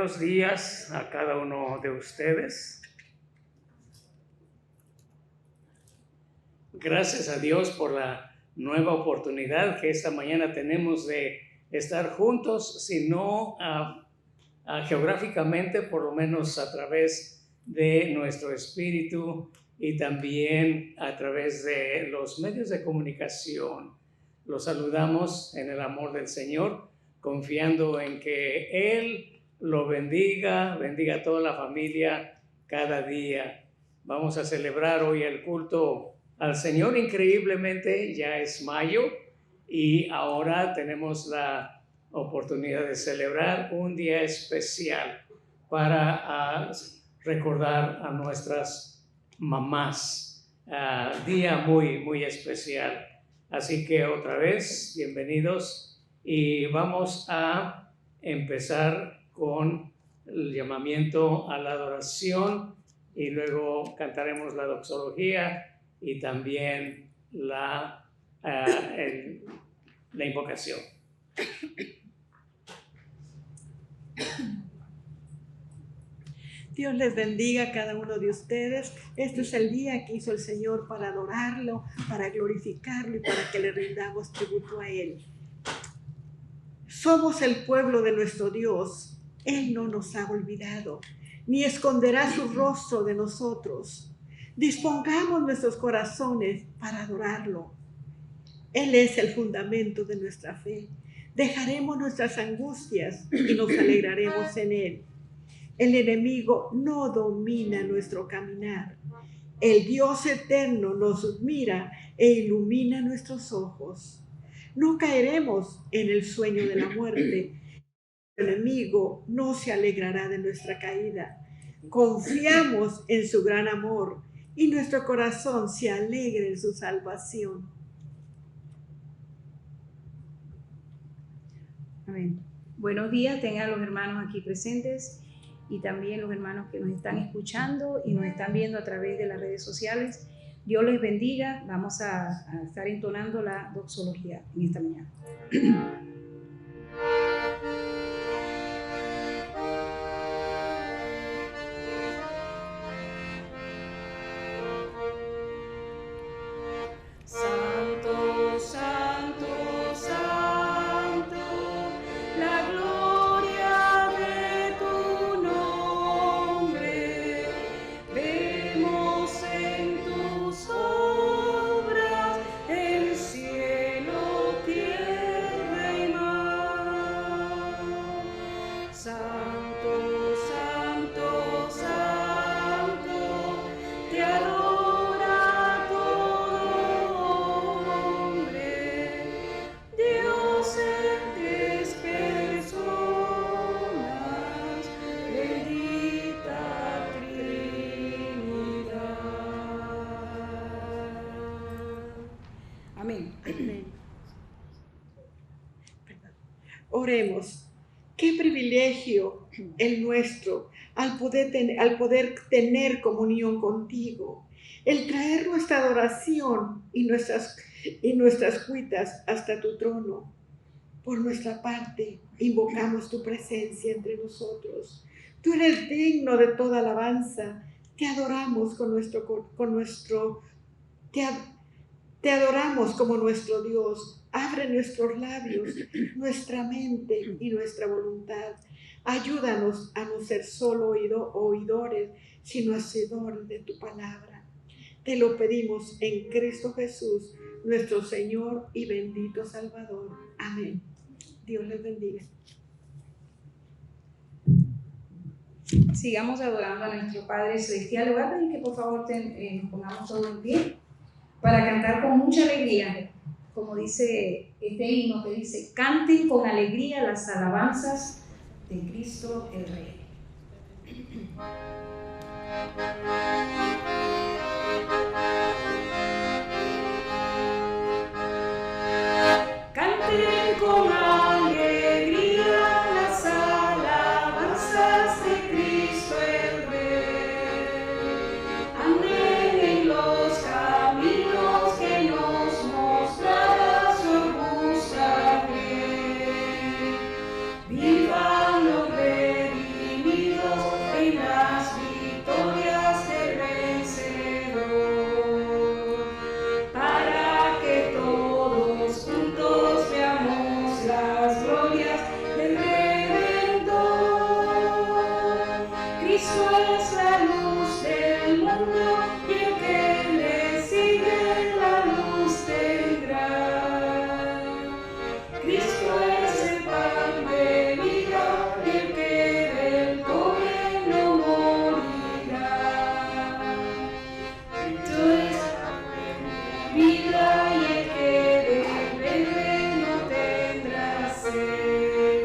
buenos días a cada uno de ustedes. Gracias a Dios por la nueva oportunidad que esta mañana tenemos de estar juntos, si no geográficamente, por lo menos a través de nuestro espíritu y también a través de los medios de comunicación. Los saludamos en el amor del Señor, confiando en que Él lo bendiga a toda la familia cada día. Vamos a celebrar hoy el culto al Señor. Increíblemente ya es mayo y ahora tenemos la oportunidad de celebrar un día especial para recordar a nuestras mamás. Día muy especial. Así que otra vez, bienvenidos, y vamos a empezar con el llamamiento a la adoración y luego cantaremos la doxología y también la invocación. Dios les bendiga a cada uno de ustedes. Este es el día que hizo el Señor para adorarlo, para glorificarlo y para que le rindamos tributo a Él. Somos el pueblo de nuestro Dios. Él no nos ha olvidado, ni esconderá su rostro de nosotros. Dispongamos nuestros corazones para adorarlo. Él es el fundamento de nuestra fe. Dejaremos nuestras angustias y nos alegraremos en Él. El enemigo no domina nuestro caminar. El Dios eterno nos mira e ilumina nuestros ojos. No caeremos en el sueño de la muerte. El enemigo no se alegrará de nuestra caída. Confiamos en su gran amor y nuestro corazón se alegra en su salvación. Amén. Buenos días, tengan los hermanos aquí presentes y también los hermanos que nos están escuchando y nos están viendo a través de las redes sociales. Dios les bendiga. Vamos a estar entonando la doxología en esta mañana. Oremos. Qué privilegio el nuestro al poder tener comunión contigo, el traer nuestra adoración y nuestras cuitas hasta tu trono. Por nuestra parte, invocamos tu presencia entre nosotros. Tú eres digno de toda alabanza. Te adoramos te adoramos como nuestro Dios. Abre nuestros labios, nuestra mente y nuestra voluntad. Ayúdanos a no ser solo oidores, sino hacedores de tu palabra. Te lo pedimos en Cristo Jesús, nuestro Señor y bendito Salvador. Amén. Dios les bendiga. Sigamos adorando a nuestro Padre Celestial. Le voy a pedir que por favor pongamos todo en pie para cantar con mucha alegría, como dice este himno que dice: canten con alegría las alabanzas de Cristo el Rey. Canten con alegría las alabanzas de Cristo el Rey. Anden en los caminos que nos mostrará su robusta fe. Vivan los redimidos Cristo es la luz del mundo y el que le sigue la luz tendrá. Cristo es el pan de vida y el que de él come no morirá. Cristo es vida y el que de él bebe no tendrá sed.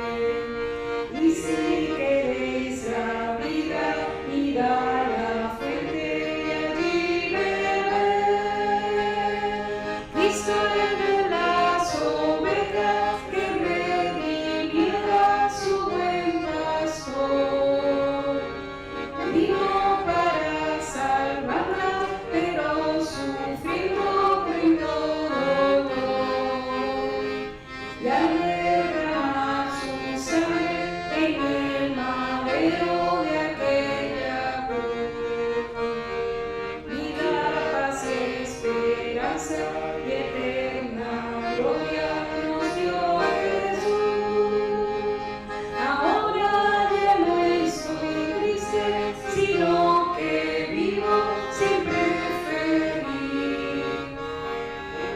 Y si queréis la vida, id a la fuente y allí bebed. Cristo es de las ovejas que redimiera su buen pastor. Vino para salvarlas, pero sufriendo brindó dolor. Y al derramar su sangre en el madero de aquella cruz, vida, paz, esperanza y eterna gloria nos dio Jesús. Ahora ya no estoy triste, sino que vivo siempre feliz,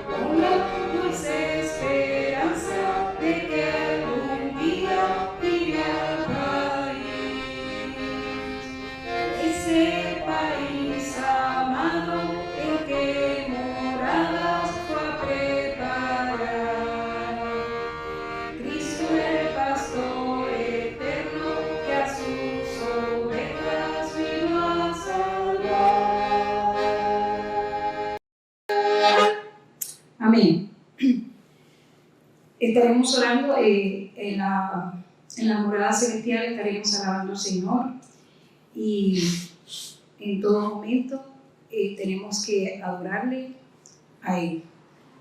con la dulce esperanza de que algún día iré al país, ese país amado en que moradas fue a preparar. Cristo el pastor eterno que a sus ovejas vino a salvar. Amén. Estaremos orando en la morada celestial, estaremos alabando al Señor y en todo momento tenemos que adorarle a Él.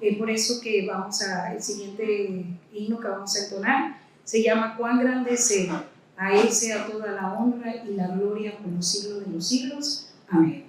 Es por eso que el siguiente himno que vamos a entonar se llama Cuán grande es Él. A Él sea toda la honra y la gloria por los siglos de los siglos. Amén.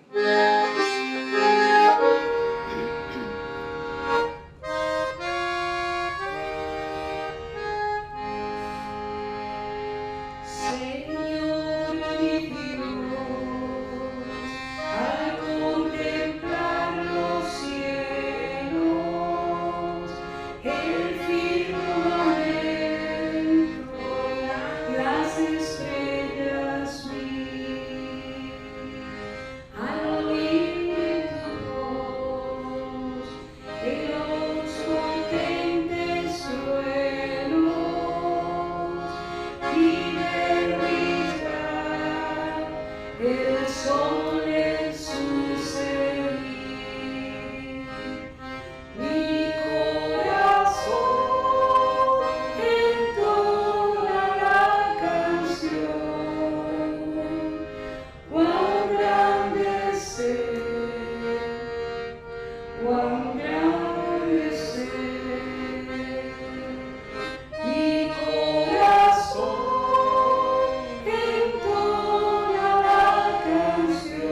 Canción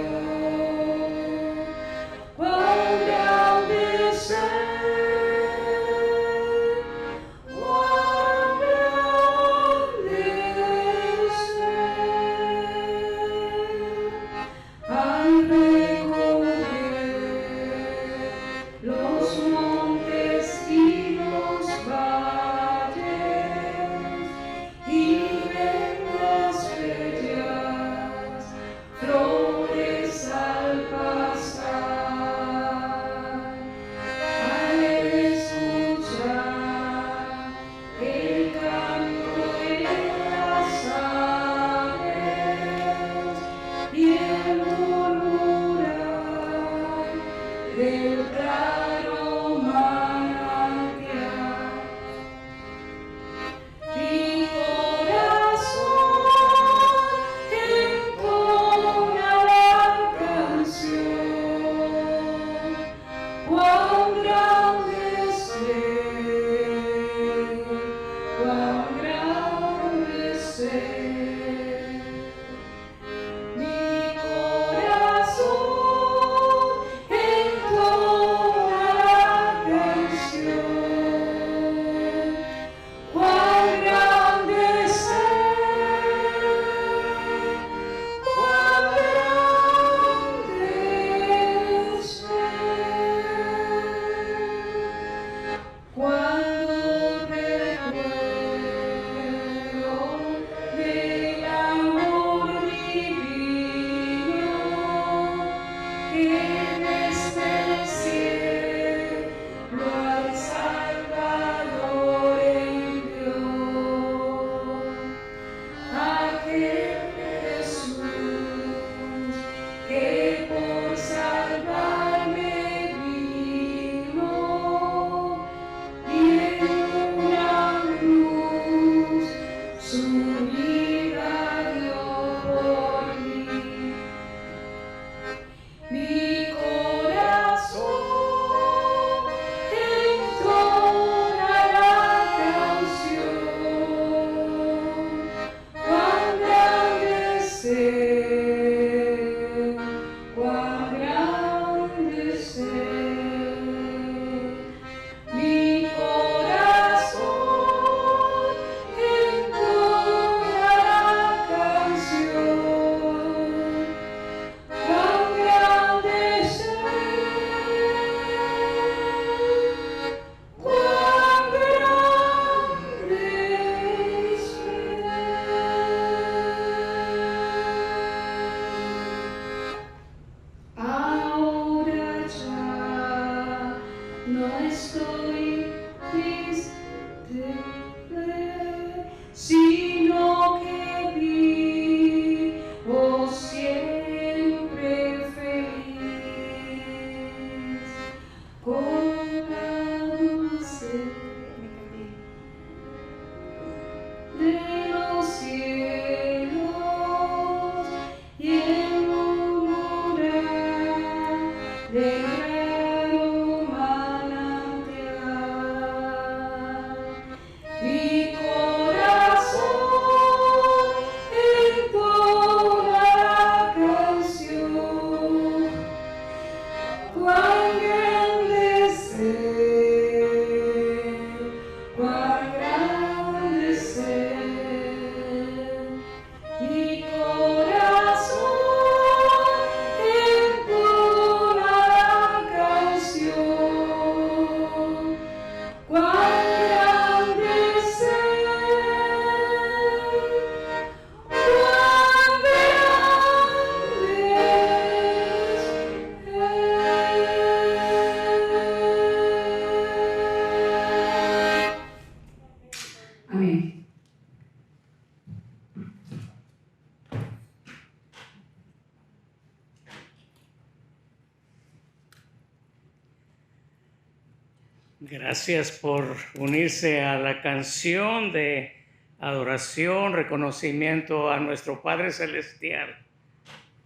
Gracias por unirse a la canción de adoración, reconocimiento a nuestro Padre Celestial.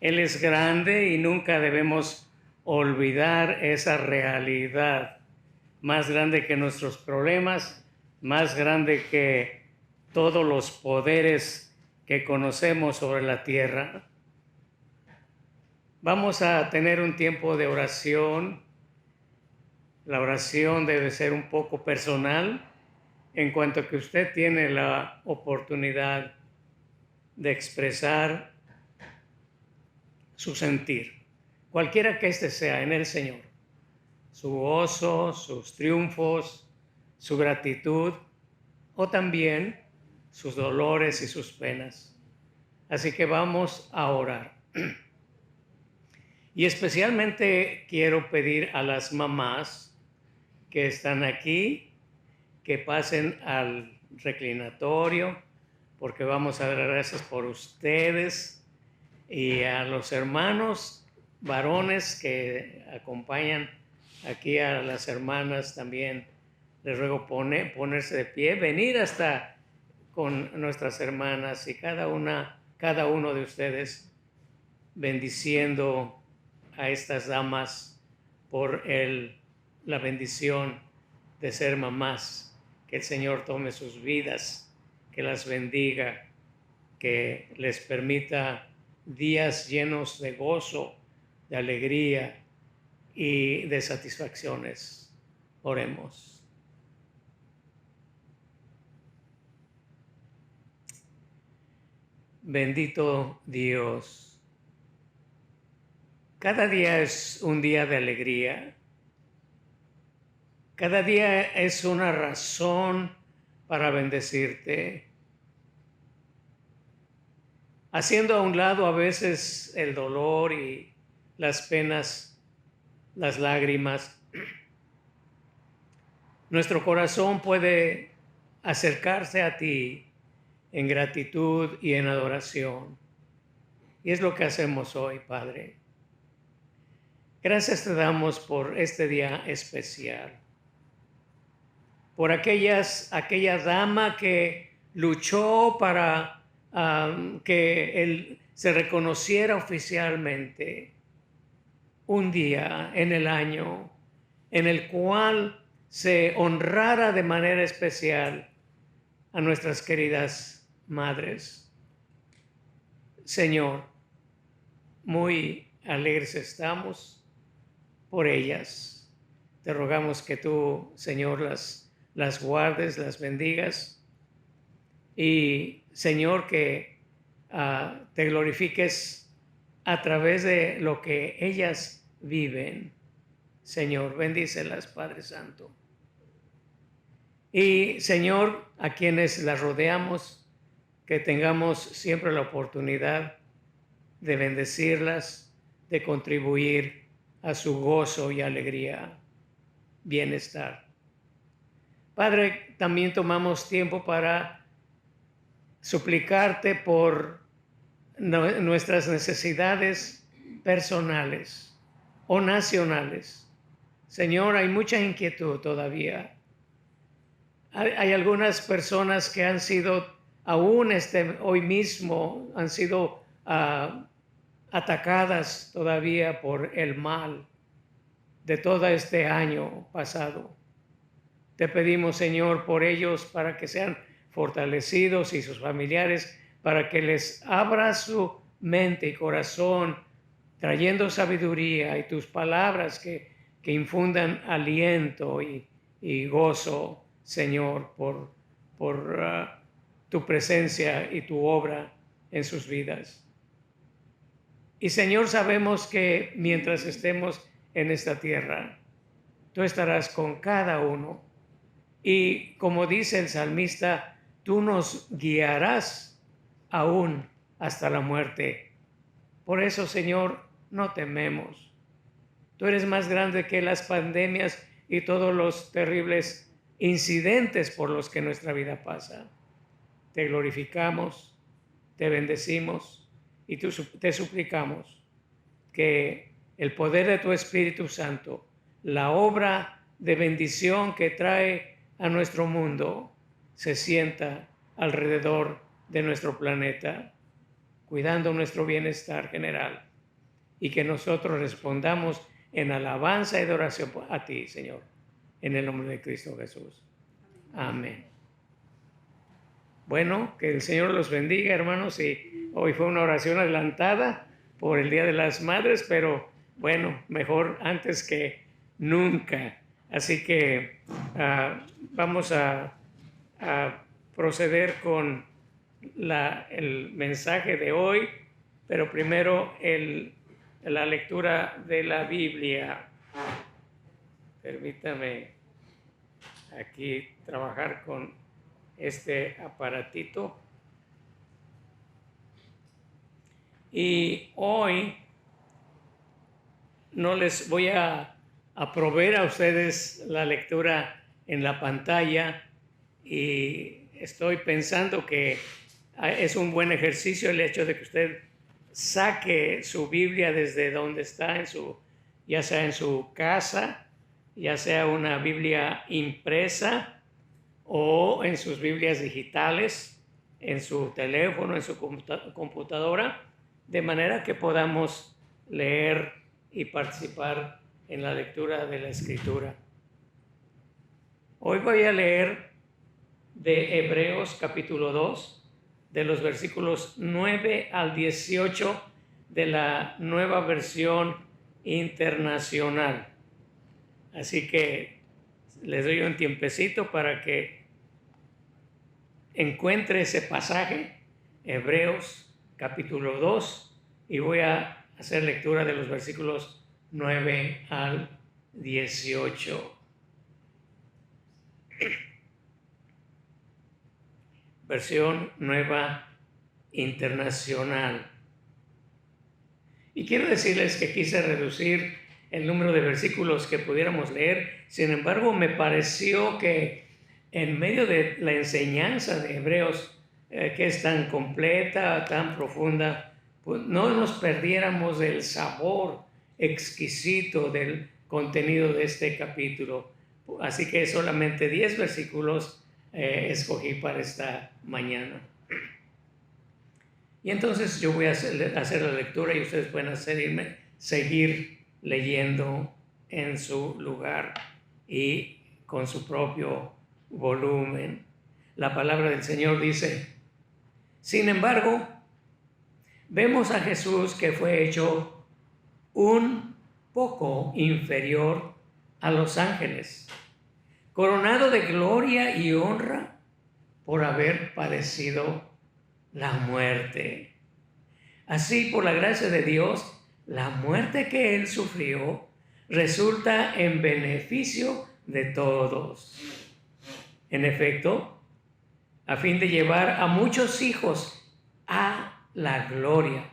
Él es grande y nunca debemos olvidar esa realidad. Más grande que nuestros problemas, más grande que todos los poderes que conocemos sobre la tierra. Vamos a tener un tiempo de oración. La oración debe ser un poco personal, en cuanto que usted tiene la oportunidad de expresar su sentir, cualquiera que éste sea en el Señor, su gozo, sus triunfos, su gratitud o también sus dolores y sus penas. Así que vamos a orar. Y especialmente quiero pedir a las mamás que están aquí, que pasen al reclinatorio, porque vamos a dar gracias por ustedes, y a los hermanos varones que acompañan aquí a las hermanas también. Les ruego ponerse de pie, venir hasta con nuestras hermanas y cada uno de ustedes bendiciendo a estas damas por la bendición de ser mamás. Que el Señor tome sus vidas, que las bendiga, que les permita días llenos de gozo, de alegría y de satisfacciones. Oremos. Bendito Dios, cada día es un día de alegría. Cada día es una razón para bendecirte, haciendo a un lado a veces el dolor y las penas, las lágrimas. Nuestro corazón puede acercarse a ti en gratitud y en adoración. Y es lo que hacemos hoy, Padre. Gracias te damos por este día especial, por aquella dama que luchó para que él se reconociera oficialmente un día en el año en el cual se honrara de manera especial a nuestras queridas madres. Señor, muy alegres estamos por ellas. Te rogamos que tú, Señor, las guardes, las bendigas y, Señor, que te glorifiques a través de lo que ellas viven. Señor, bendícelas, Padre Santo. Y, Señor, a quienes las rodeamos, que tengamos siempre la oportunidad de bendecirlas, de contribuir a su gozo y alegría, bienestar. Padre, también tomamos tiempo para suplicarte por nuestras necesidades personales o nacionales. Señor, hay mucha inquietud todavía. Hay algunas personas que han sido, aún hoy mismo, han sido atacadas todavía por el mal de todo este año pasado. Te pedimos, Señor, por ellos, para que sean fortalecidos y sus familiares, para que les abra su mente y corazón, trayendo sabiduría y tus palabras que infundan aliento y gozo, Señor, por tu presencia y tu obra en sus vidas. Y, Señor, sabemos que mientras estemos en esta tierra, tú estarás con cada uno. Y como dice el salmista, tú nos guiarás aún hasta la muerte. Por eso, Señor, no tememos. Tú eres más grande que las pandemias y todos los terribles incidentes por los que nuestra vida pasa. Te glorificamos, te bendecimos y te suplicamos que el poder de tu Espíritu Santo, la obra de bendición que trae a nuestro mundo se sienta alrededor de nuestro planeta, cuidando nuestro bienestar general, y que nosotros respondamos en alabanza y adoración a ti, Señor, en el nombre de Cristo Jesús. Amén. Bueno, que el Señor los bendiga, hermanos, y hoy fue una oración adelantada por el Día de las Madres, pero bueno, mejor antes que nunca. Así que vamos a proceder con el mensaje de hoy, pero primero la lectura de la Biblia. Permítame aquí trabajar con este aparatito. Y hoy no les voy a proveer a ustedes la lectura en la pantalla, y estoy pensando que es un buen ejercicio el hecho de que usted saque su Biblia desde donde está, ya sea en su casa, ya sea una Biblia impresa o en sus Biblias digitales, en su teléfono, en su computadora, de manera que podamos leer y participar en la lectura de la Escritura. Hoy voy a leer de Hebreos capítulo 2, de los versículos 9 al 18 de la Nueva Versión Internacional. Así que les doy un tiempecito para que encuentre ese pasaje, Hebreos capítulo 2, y voy a hacer lectura de los versículos 9 al 18. Versión Nueva Internacional. Y quiero decirles que quise reducir el número de versículos que pudiéramos leer. Sin embargo, me pareció que en medio de la enseñanza de Hebreos, que es tan completa, tan profunda, pues no nos perdiéramos del sabor exquisito del contenido de este capítulo. Así que solamente 10 versículos escogí para esta mañana. Y entonces yo voy a hacer la lectura y ustedes pueden seguir leyendo en su lugar y con su propio volumen. La palabra del Señor dice: sin embargo, vemos a Jesús que fue hecho un poco inferior a los ángeles, coronado de gloria y honra por haber padecido la muerte. Así, por la gracia de Dios, la muerte que Él sufrió resulta en beneficio de todos. En efecto, a fin de llevar a muchos hijos a la gloria,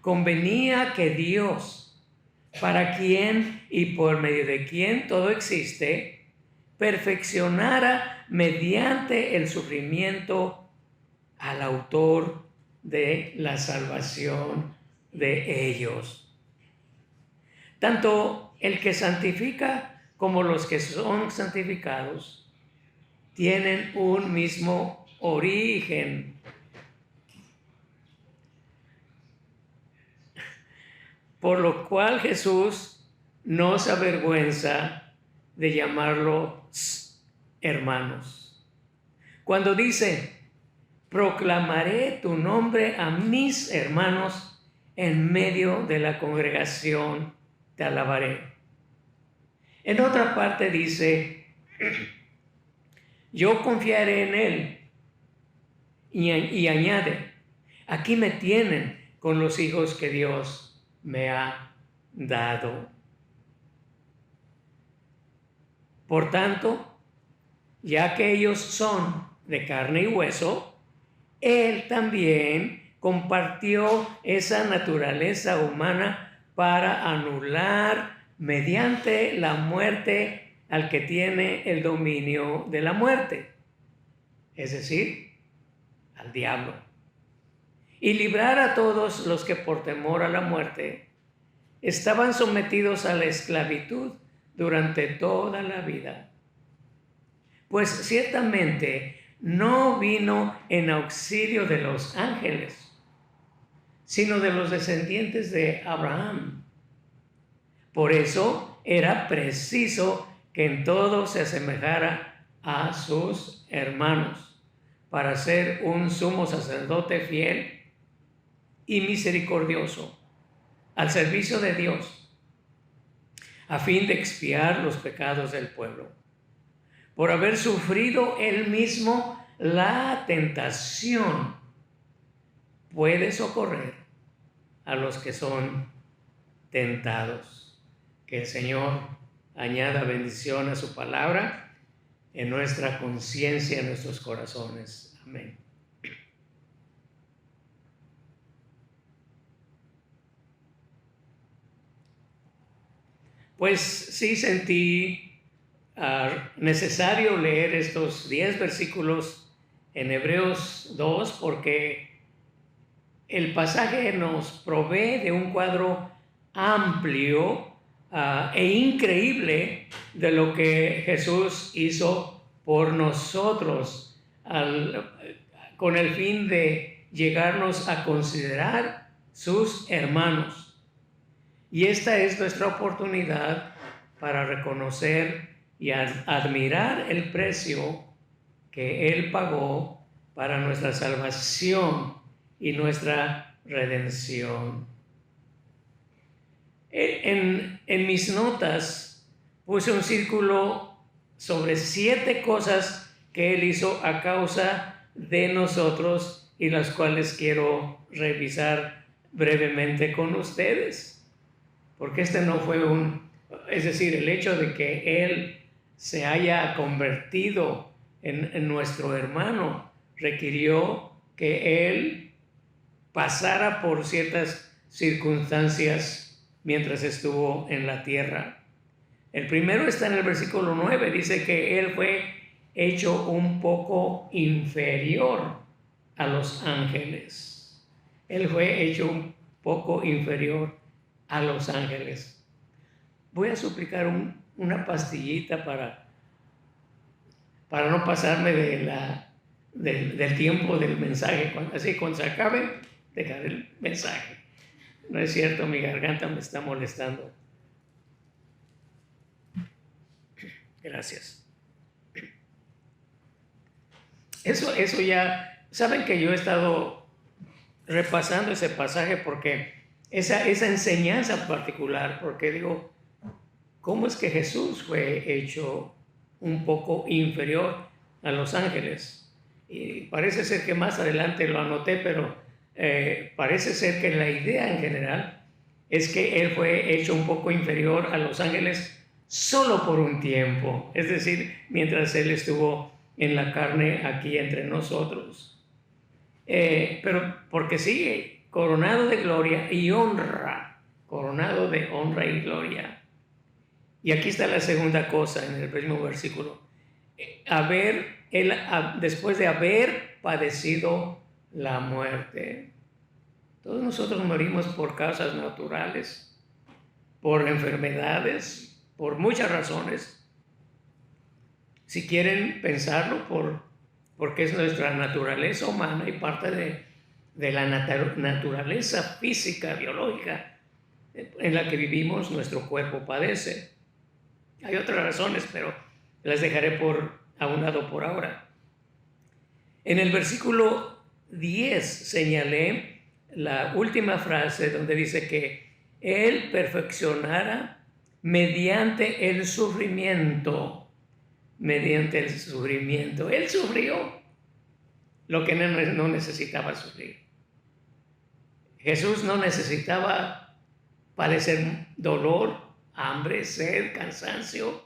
convenía que Dios, para quien y por medio de quien todo existe, perfeccionara mediante el sufrimiento al autor de la salvación de ellos. Tanto el que santifica como los que son santificados tienen un mismo origen. Por lo cual Jesús no se avergüenza de llamarlos hermanos. Cuando dice: proclamaré tu nombre a mis hermanos, en medio de la congregación te alabaré. En otra parte dice: yo confiaré en él. Y añade: aquí me tienen con los hijos que Dios me ha dado. Por tanto, ya que ellos son de carne y hueso, Él también compartió esa naturaleza humana para anular mediante la muerte al que tiene el dominio de la muerte, es decir, al diablo, y librar a todos los que por temor a la muerte estaban sometidos a la esclavitud durante toda la vida. Pues ciertamente no vino en auxilio de los ángeles, sino de los descendientes de Abraham. Por eso era preciso que en todo se asemejara a sus hermanos, para ser un sumo sacerdote fiel y misericordioso, al servicio de Dios, a fin de expiar los pecados del pueblo, por haber sufrido él mismo la tentación, puede socorrer a los que son tentados. Que el Señor añada bendición a su palabra en nuestra conciencia, en nuestros corazones. Amén. Pues sí sentí necesario leer estos 10 versículos en Hebreos 2 porque el pasaje nos provee de un cuadro amplio e increíble de lo que Jesús hizo por nosotros con el fin de llegarnos a considerar sus hermanos. Y esta es nuestra oportunidad para reconocer y admirar el precio que Él pagó para nuestra salvación y nuestra redención. En mis notas puse un círculo sobre 7 cosas que Él hizo a causa de nosotros y las cuales quiero revisar brevemente con ustedes. Porque este no fue es decir, el hecho de que Él se haya convertido en nuestro hermano requirió que Él pasara por ciertas circunstancias mientras estuvo en la tierra. El primero está en el versículo 9, dice que Él fue hecho un poco inferior a los ángeles. Él fue hecho un poco inferior a los ángeles. Voy a suplicar una pastillita para no pasarme del tiempo del mensaje. Cuando se acabe, dejar el mensaje. No es cierto, mi garganta me está molestando. Gracias. Eso ya, saben que yo he estado repasando ese pasaje porque esa enseñanza particular, porque digo, ¿cómo es que Jesús fue hecho un poco inferior a los ángeles? Y parece ser que más adelante lo anoté, pero parece ser que la idea en general es que Él fue hecho un poco inferior a los ángeles solo por un tiempo, es decir, mientras Él estuvo en la carne aquí entre nosotros. Pero porque sí, coronado de gloria y honra, coronado de honra y gloria. Y aquí está la segunda cosa en el mismo versículo. Después de haber padecido la muerte. Todos nosotros morimos por causas naturales, por enfermedades, por muchas razones. Si quieren pensarlo, porque es nuestra naturaleza humana y parte de la naturaleza física, biológica, en la que vivimos, nuestro cuerpo padece. Hay otras razones, pero las dejaré a un lado por ahora. En el versículo 10 señalé la última frase donde dice que Él perfeccionara mediante el sufrimiento. Mediante el sufrimiento. Él sufrió lo que no necesitaba sufrir. Jesús no necesitaba padecer dolor, hambre, sed, cansancio,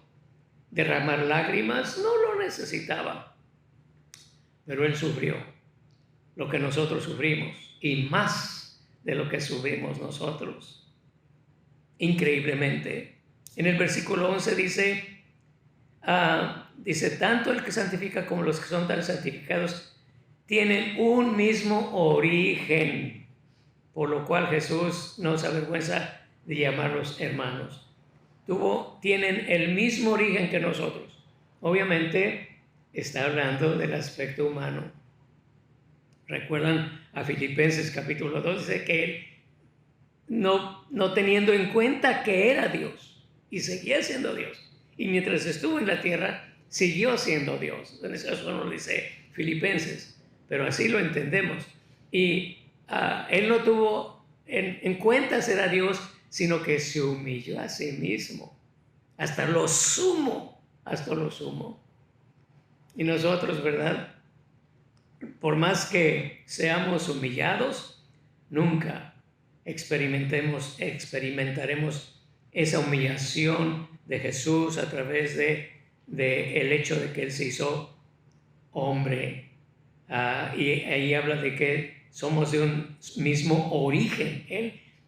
derramar lágrimas, no lo necesitaba. Pero Él sufrió lo que nosotros sufrimos y más de lo que sufrimos nosotros. Increíblemente. En el versículo 11 dice, tanto el que santifica como los que son tan santificados tienen un mismo origen, por lo cual Jesús no se avergüenza de llamarlos hermanos. tienen el mismo origen que nosotros. Obviamente está hablando del aspecto humano. Recuerdan a Filipenses capítulo 2, dice que él, no teniendo en cuenta que era Dios, y seguía siendo Dios, y mientras estuvo en la tierra, siguió siendo Dios. Eso no lo dice Filipenses, pero así lo entendemos. Y él no tuvo en cuenta ser a Dios, sino que se humilló a sí mismo, hasta lo sumo. Y nosotros, ¿verdad? Por más que seamos humillados, nunca experimentaremos esa humillación de Jesús a través de el hecho de que Él se hizo hombre. Y ahí habla de que somos de un mismo origen.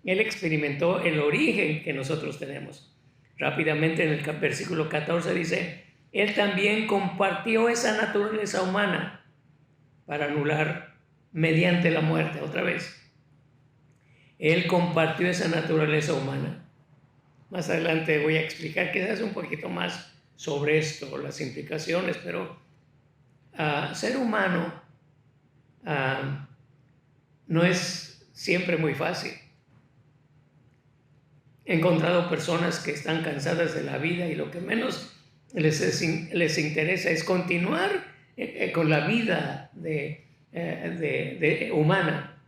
Él experimentó el origen que nosotros tenemos. Rápidamente en el versículo 14 dice, Él también compartió esa naturaleza humana para anular mediante la muerte, otra vez. Él compartió esa naturaleza humana. Más adelante voy a explicar quizás un poquito más sobre esto, las implicaciones, pero ser humano no es siempre muy fácil. He encontrado personas que están cansadas de la vida y lo que menos les interesa es continuar con la vida humana.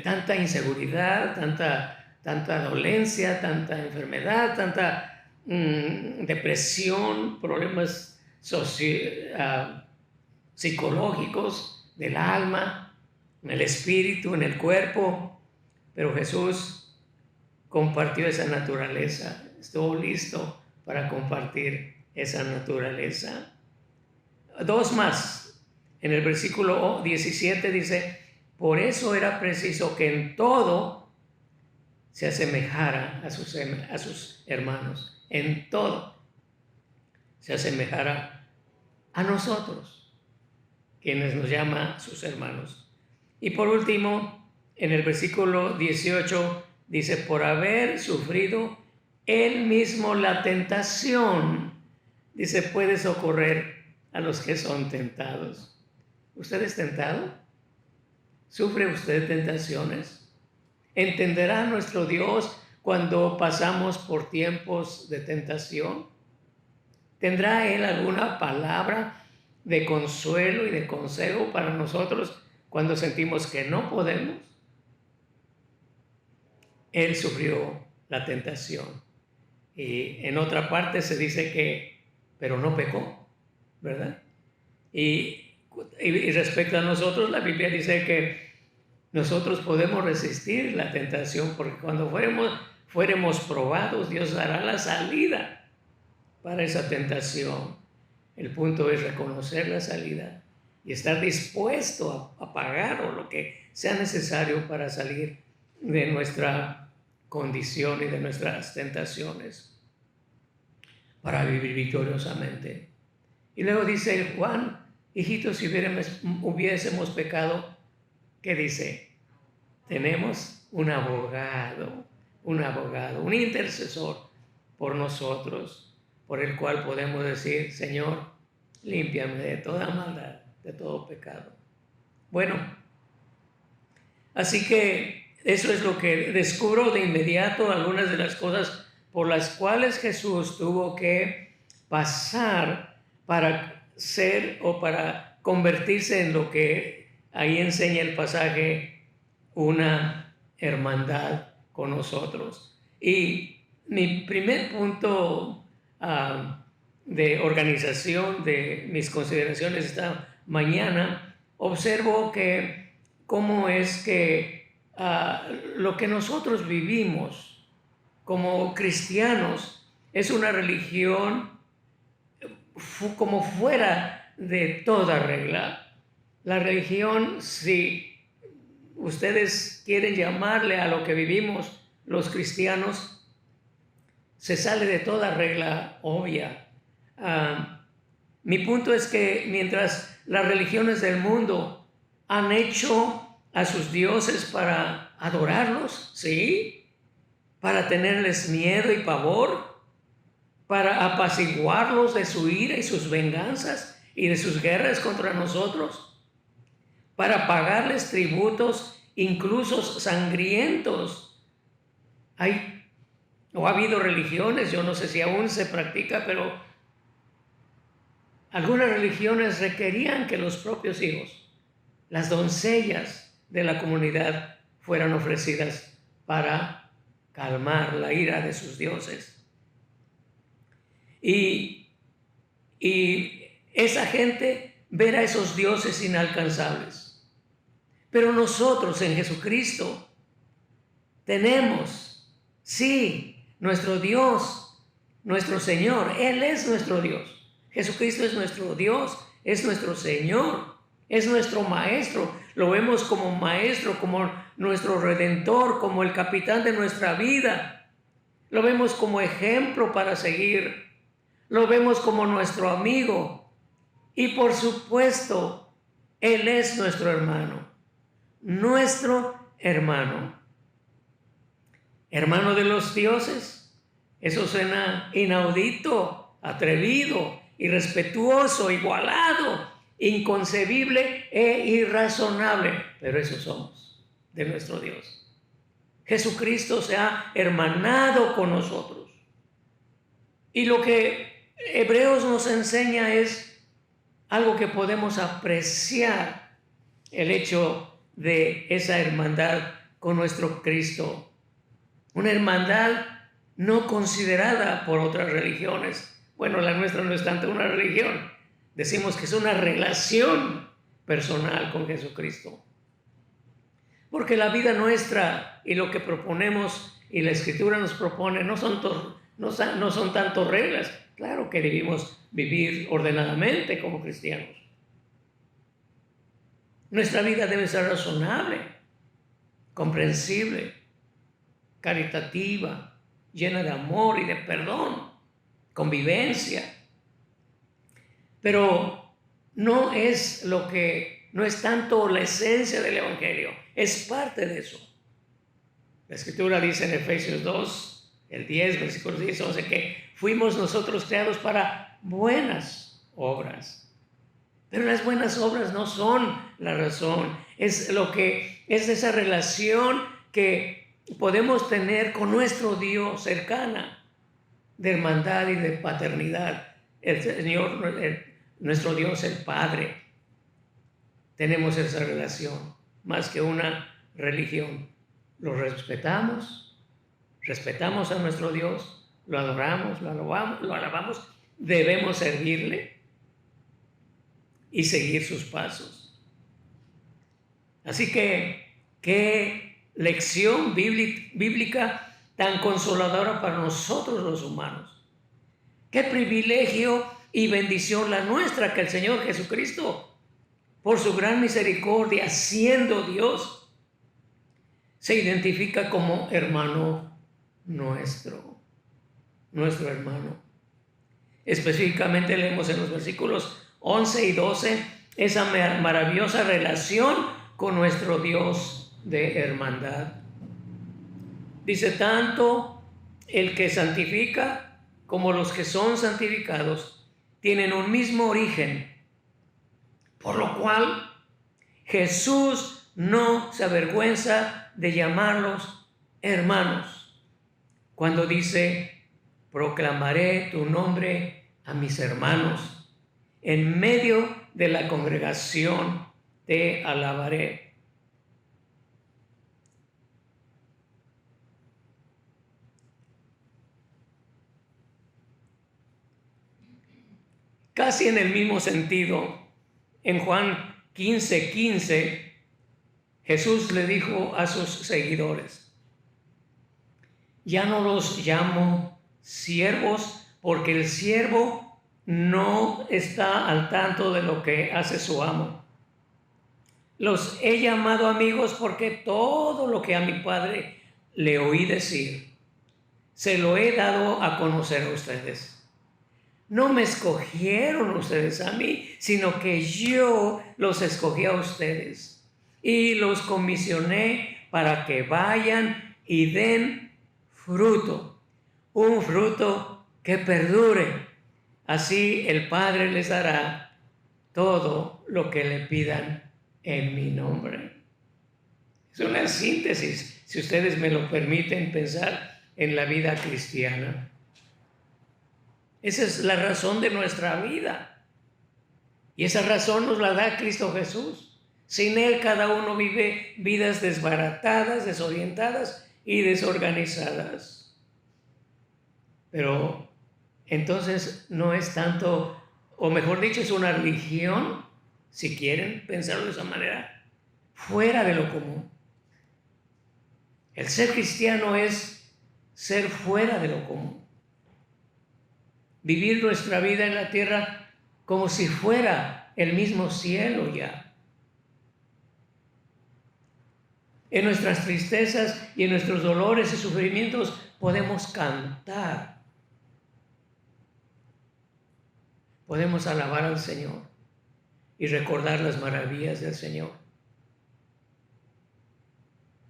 Tanta inseguridad, tanta dolencia, tanta enfermedad, tanta depresión, problemas psicológicos del alma, en el espíritu, en el cuerpo. Pero Jesús compartió esa naturaleza, estuvo listo para compartir esa naturaleza. Dos más. En el versículo 17 dice, por eso era preciso que en todo se asemejara a sus hermanos. En todo se asemejara a nosotros, quienes nos llama sus hermanos. Y por último, en el versículo 18 dice, por haber sufrido él mismo la tentación, dice, puede socorrer a los que son tentados. ¿Usted es tentado? ¿Sufre usted tentaciones? ¿Entenderá nuestro Dios cuando pasamos por tiempos de tentación? ¿Tendrá Él alguna palabra de consuelo y de consejo para nosotros cuando sentimos que no podemos? Él sufrió la tentación. Y en otra parte se dice que, pero no pecó, ¿verdad? Y respecto a nosotros, la Biblia dice que nosotros podemos resistir la tentación porque cuando fuéremos probados, Dios dará la salida para esa tentación. El punto es reconocer la salida y estar dispuesto a pagar o lo que sea necesario para salir de nuestra condición y de nuestras tentaciones para vivir victoriosamente. Y luego dice Juan, hijitos, si hubiésemos pecado, ¿qué dice? Tenemos un abogado, un intercesor por nosotros, por el cual podemos decir, Señor, límpiame de toda maldad, de todo pecado. Bueno, así que eso es lo que descubro de inmediato, algunas de las cosas por las cuales Jesús tuvo que pasar para ser o para convertirse en lo que ahí enseña el pasaje, una hermandad con nosotros. Y mi primer punto de organización de mis consideraciones esta mañana, observo que cómo es que lo que nosotros vivimos como cristianos es una religión como fuera de toda regla. La religión, si ustedes quieren llamarle a lo que vivimos los cristianos, se sale de toda regla obvia. Mi punto es que mientras las religiones del mundo han hecho a sus dioses para adorarlos, ¿sí? para tenerles miedo y pavor, para apaciguarlos de su ira y sus venganzas y de sus guerras contra nosotros, para pagarles tributos incluso sangrientos. Ha habido religiones, yo no sé si aún se practica, pero algunas religiones requerían que los propios hijos, las doncellas de la comunidad, fueran ofrecidas para calmar la ira de sus dioses. Y esa gente ver a esos dioses inalcanzables. Pero nosotros en Jesucristo tenemos, sí, nuestro Dios, nuestro Señor. Él es nuestro Dios. Jesucristo es nuestro Dios, es nuestro Señor, es nuestro Maestro. Lo vemos como Maestro, como nuestro Redentor, como el capitán de nuestra vida. Lo vemos como ejemplo para seguir. Lo vemos como nuestro amigo. Y por supuesto, Él es nuestro hermano. Nuestro hermano. Hermano de los dioses. Eso suena inaudito, atrevido, irrespetuoso, igualado, inconcebible e irrazonable. Pero eso somos de nuestro Dios. Jesucristo se ha hermanado con nosotros. Y lo que Hebreos nos enseña es algo que podemos apreciar, el hecho de esa hermandad con nuestro Cristo. Una hermandad no considerada por otras religiones. Bueno, la nuestra no es tanto una religión. Decimos que es una relación personal con Jesucristo. Porque la vida nuestra y lo que proponemos y la Escritura nos propone no son tanto reglas. Claro que debemos vivir ordenadamente como cristianos. Nuestra vida debe ser razonable, comprensible, caritativa, llena de amor y de perdón, convivencia. Pero no es tanto la esencia del Evangelio, es parte de eso. La Escritura dice en Efesios 2, el 10, versículos 10, 11, que fuimos nosotros creados para buenas obras. Pero las buenas obras no son la razón, es esa relación que podemos tener con nuestro Dios cercana, de hermandad y de paternidad. El Señor, nuestro Dios, el Padre. Tenemos esa relación, más que una religión. Lo respetamos a nuestro Dios, lo adoramos, lo alabamos, debemos servirle y seguir sus pasos. Así que, qué lección bíblica tan consoladora para nosotros los humanos. Qué privilegio y bendición la nuestra que el Señor Jesucristo, por su gran misericordia, siendo Dios, se identifica como hermano nuestro hermano. Específicamente leemos en los versículos 11 y 12 esa maravillosa relación con nuestro Dios de hermandad. Dice, tanto el que santifica como los que son santificados tienen un mismo origen, por lo cual Jesús no se avergüenza de llamarlos hermanos. Cuando dice, proclamaré tu nombre a mis hermanos, en medio de la congregación te alabaré. Casi en el mismo sentido, en Juan 15:15, Jesús le dijo a sus seguidores, ya no los llamo siervos, porque el siervo no está al tanto de lo que hace su amo. Los he llamado amigos porque todo lo que a mi Padre le oí decir, se lo he dado a conocer a ustedes. No me escogieron ustedes a mí, sino que yo los escogí a ustedes y los comisioné para que vayan y den fruto, un fruto que perdure. Así el Padre les dará todo lo que le pidan en mi nombre. Es una síntesis, si ustedes me lo permiten, pensar en la vida cristiana. Esa es la razón de nuestra vida. Y esa razón nos la da Cristo Jesús. Sin Él cada uno vive vidas desbaratadas, desorientadas y desorganizadas. Pero entonces no es tanto, o mejor dicho, es una religión, si quieren pensarlo de esa manera, fuera de lo común. El ser cristiano es ser fuera de lo común. Vivir nuestra vida en la tierra como si fuera el mismo cielo ya. En nuestras tristezas y en nuestros dolores y sufrimientos podemos cantar. Podemos alabar al Señor y recordar las maravillas del Señor.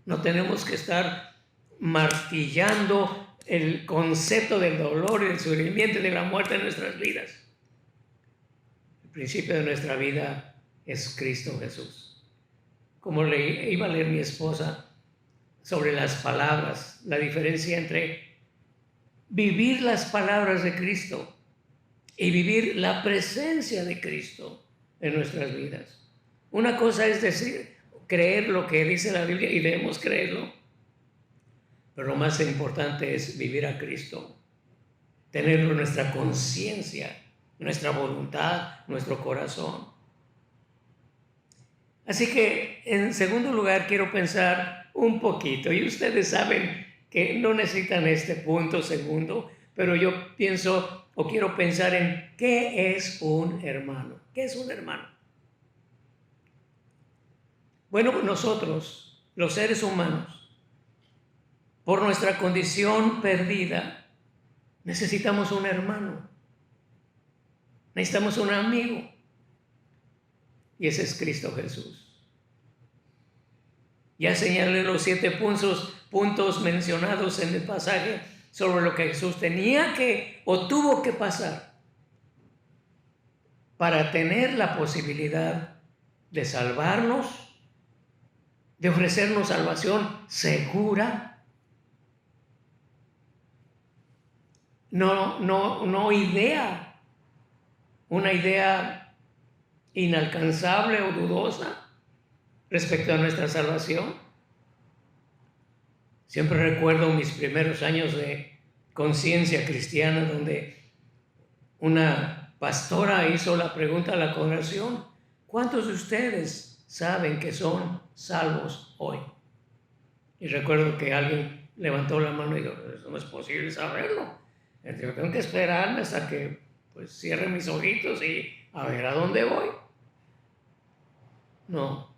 No tenemos que estar martillando el concepto del dolor y del sufrimiento y de la muerte en nuestras vidas. El principio de nuestra vida es Cristo Jesús. Como le iba a leer mi esposa sobre las palabras, la diferencia entre vivir las palabras de Cristo y vivir la presencia de Cristo en nuestras vidas. Una cosa es decir, creer lo que dice la Biblia y debemos creerlo, pero lo más importante es vivir a Cristo, tenerlo en nuestra conciencia, nuestra voluntad, nuestro corazón. Así que, en segundo lugar, quiero pensar un poquito, y ustedes saben que no necesitan este punto segundo, pero yo pienso o quiero pensar en qué es un hermano. ¿Qué es un hermano? Bueno, nosotros, los seres humanos, por nuestra condición perdida, necesitamos un hermano. Necesitamos un amigo. Y ese es Cristo Jesús. Ya señalé los 7 puntos mencionados en el pasaje sobre lo que Jesús tenía que o tuvo que pasar para tener la posibilidad de salvarnos, de ofrecernos salvación segura, no una idea inalcanzable o dudosa respecto a nuestra salvación. Siempre recuerdo mis primeros años de conciencia cristiana, donde una pastora hizo la pregunta a la congregación: ¿cuántos de ustedes saben que son salvos hoy? Y recuerdo que alguien levantó la mano y dijo: eso no es posible saberlo. Yo tengo que esperarme hasta que cierre mis ojitos y a ver a dónde voy. No.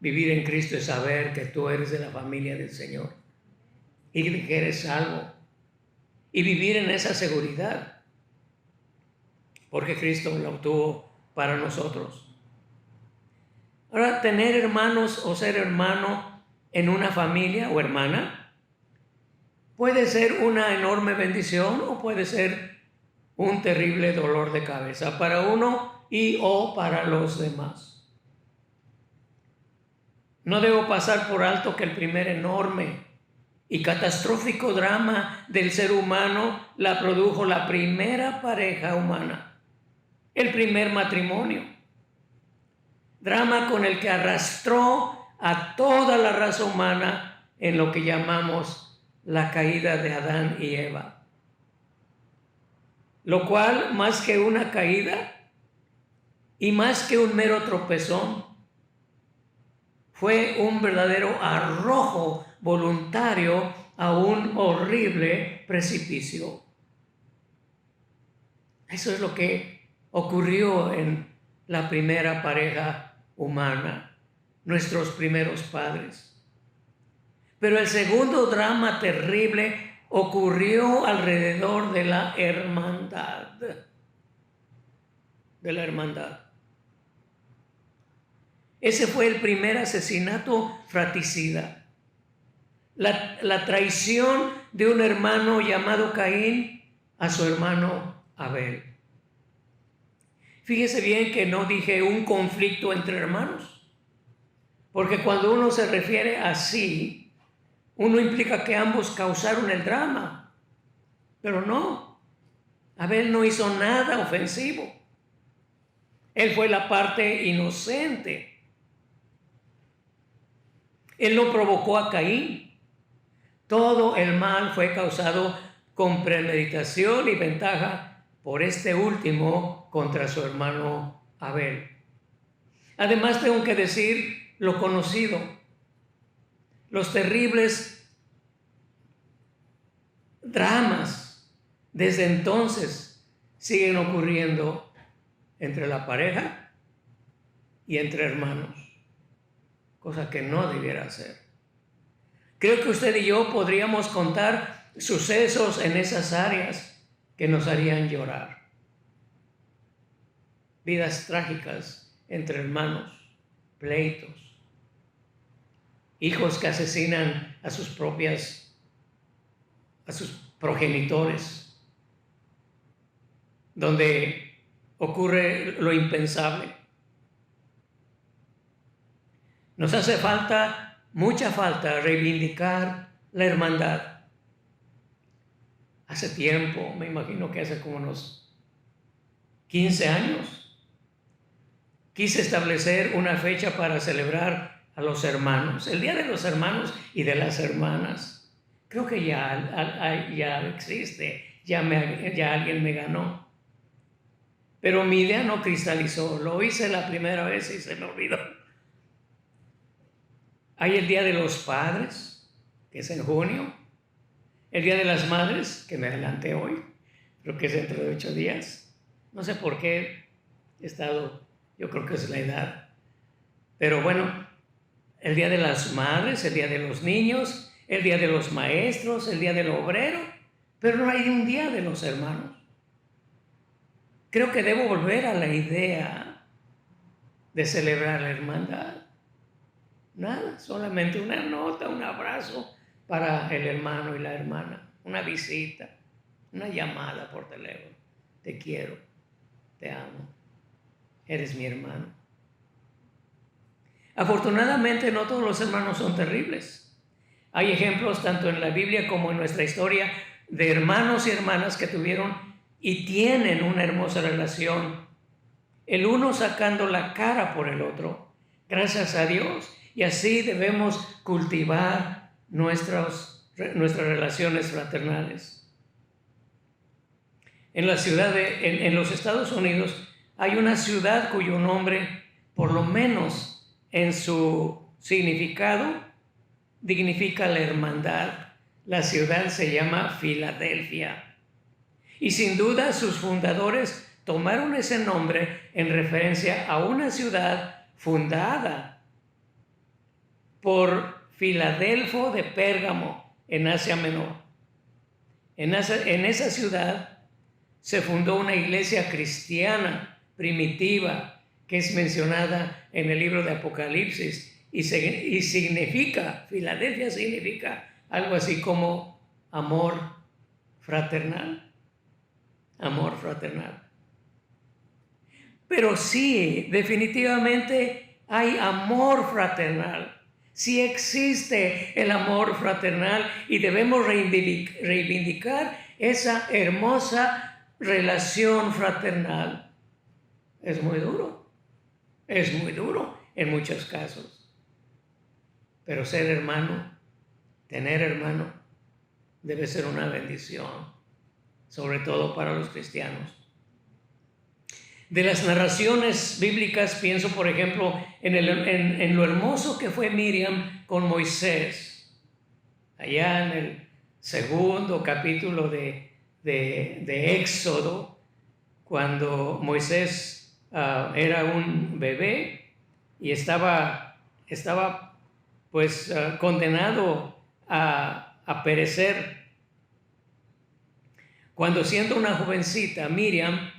Vivir en Cristo es saber que tú eres de la familia del Señor y que eres salvo. Y vivir en esa seguridad, porque Cristo la obtuvo para nosotros. Ahora, tener hermanos o ser hermano en una familia o hermana puede ser una enorme bendición o puede ser un terrible dolor de cabeza para uno y o para los demás. No debo pasar por alto que el primer enorme y catastrófico drama del ser humano la produjo la primera pareja humana, el primer matrimonio. Drama con el que arrastró a toda la raza humana en lo que llamamos la caída de Adán y Eva. Lo cual, más que una caída y más que un mero tropezón, fue un verdadero arrojo voluntario a un horrible precipicio. Eso es lo que ocurrió en la primera pareja humana, nuestros primeros padres. Pero el segundo drama terrible ocurrió alrededor de la hermandad. Ese fue el primer asesinato fratricida. la traición de un hermano llamado Caín a su hermano Abel. Fíjese bien que no dije un conflicto entre hermanos, porque cuando uno se refiere así, uno implica que ambos causaron el drama, pero no. Abel no hizo nada ofensivo. Él fue la parte inocente. Él no provocó a Caín. Todo el mal fue causado con premeditación y ventaja por este último contra su hermano Abel. Además, tengo que decir lo conocido, los terribles dramas desde entonces siguen ocurriendo entre la pareja y entre hermanos, cosa que no debiera ser. Creo que usted y yo podríamos contar sucesos en esas áreas que nos harían llorar. Vidas trágicas entre hermanos, pleitos, hijos que asesinan a sus progenitores, donde ocurre lo impensable. Nos hace falta, mucha falta, reivindicar la hermandad. Hace tiempo, me imagino que hace como unos 15 años, quise establecer una fecha para celebrar a los hermanos, el Día de los Hermanos y de las Hermanas. Creo que ya existe, ya alguien me ganó. Pero mi idea no cristalizó, lo hice la primera vez y se me olvidó. Hay el Día de los Padres, que es en junio. El Día de las Madres, que me adelanté hoy, creo que es dentro de 8 días. No sé por qué he estado, yo creo que es la edad. Pero bueno, el Día de las Madres, el Día de los Niños, el Día de los Maestros, el Día del Obrero, pero no hay un Día de los Hermanos. Creo que debo volver a la idea de celebrar la hermandad. Nada, solamente una nota, un abrazo para el hermano y la hermana, una visita, una llamada por teléfono. Te quiero, te amo, eres mi hermano. Afortunadamente no todos los hermanos son terribles. Hay ejemplos tanto en la Biblia como en nuestra historia de hermanos y hermanas que tuvieron y tienen una hermosa relación, el uno sacando la cara por el otro, gracias a Dios, y así debemos cultivar nuestras relaciones fraternales. En los Estados Unidos hay una ciudad cuyo nombre, por lo menos en su significado, dignifica la hermandad. La ciudad se llama Filadelfia. Y sin duda sus fundadores tomaron ese nombre en referencia a una ciudad fundada por Filadelfo de Pérgamo en Asia Menor. En esa ciudad se fundó una iglesia cristiana primitiva que es mencionada en el libro de Apocalipsis y significa, Filadelfia significa algo así como amor fraternal. Amor fraternal. Pero sí, definitivamente hay amor fraternal. Sí existe el amor fraternal y debemos reivindicar esa hermosa relación fraternal. Es muy duro en muchos casos. Pero ser hermano, tener hermano, debe ser una bendición. Sobre todo para los cristianos. De las narraciones bíblicas pienso, por ejemplo, en lo hermoso que fue Miriam con Moisés. Allá en el segundo capítulo de Éxodo, cuando Moisés era un bebé y estaba pues condenado a perecer. Cuando siendo una jovencita, Miriam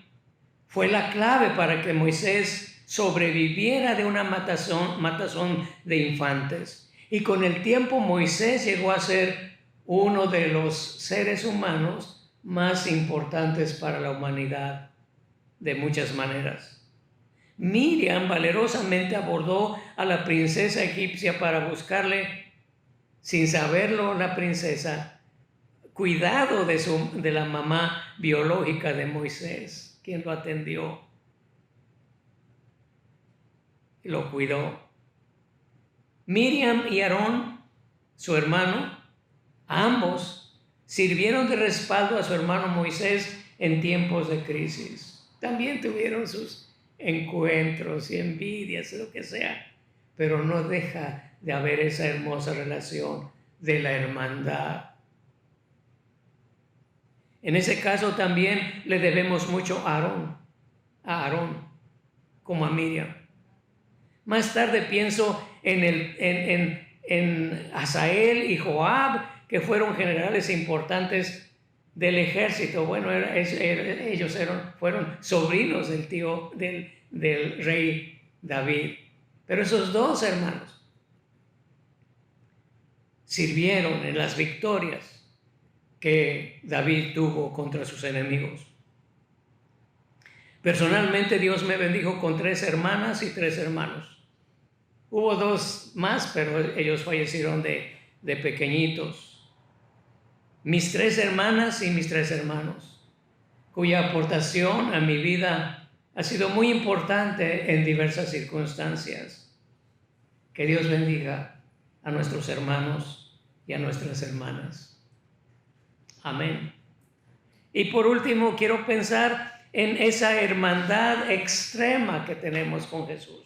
fue la clave para que Moisés sobreviviera de una matazón de infantes. Y con el tiempo Moisés llegó a ser uno de los seres humanos más importantes para la humanidad de muchas maneras. Miriam valerosamente abordó a la princesa egipcia para buscarle, sin saberlo la princesa, cuidado de la mamá biológica de Moisés, quien lo atendió y lo cuidó. Miriam y Aarón, su hermano, ambos sirvieron de respaldo a su hermano Moisés en tiempos de crisis. También tuvieron sus encuentros y envidias, lo que sea, pero no deja de haber esa hermosa relación de la hermandad. En ese caso también le debemos mucho a Aarón, como a Miriam. Más tarde pienso en Asael y Joab, que fueron generales importantes del ejército. Bueno, ellos fueron sobrinos del rey David. Pero esos dos hermanos sirvieron en las victorias que David tuvo contra sus enemigos. Personalmente, Dios me bendijo con 3 hermanas y 3 hermanos. Hubo 2 más, pero ellos fallecieron de pequeñitos. Mis 3 hermanas y mis 3 hermanos, cuya aportación a mi vida ha sido muy importante en diversas circunstancias. Que Dios bendiga a nuestros hermanos y a nuestras hermanas. Amén. Y por último, quiero pensar en esa hermandad extrema que tenemos con Jesús.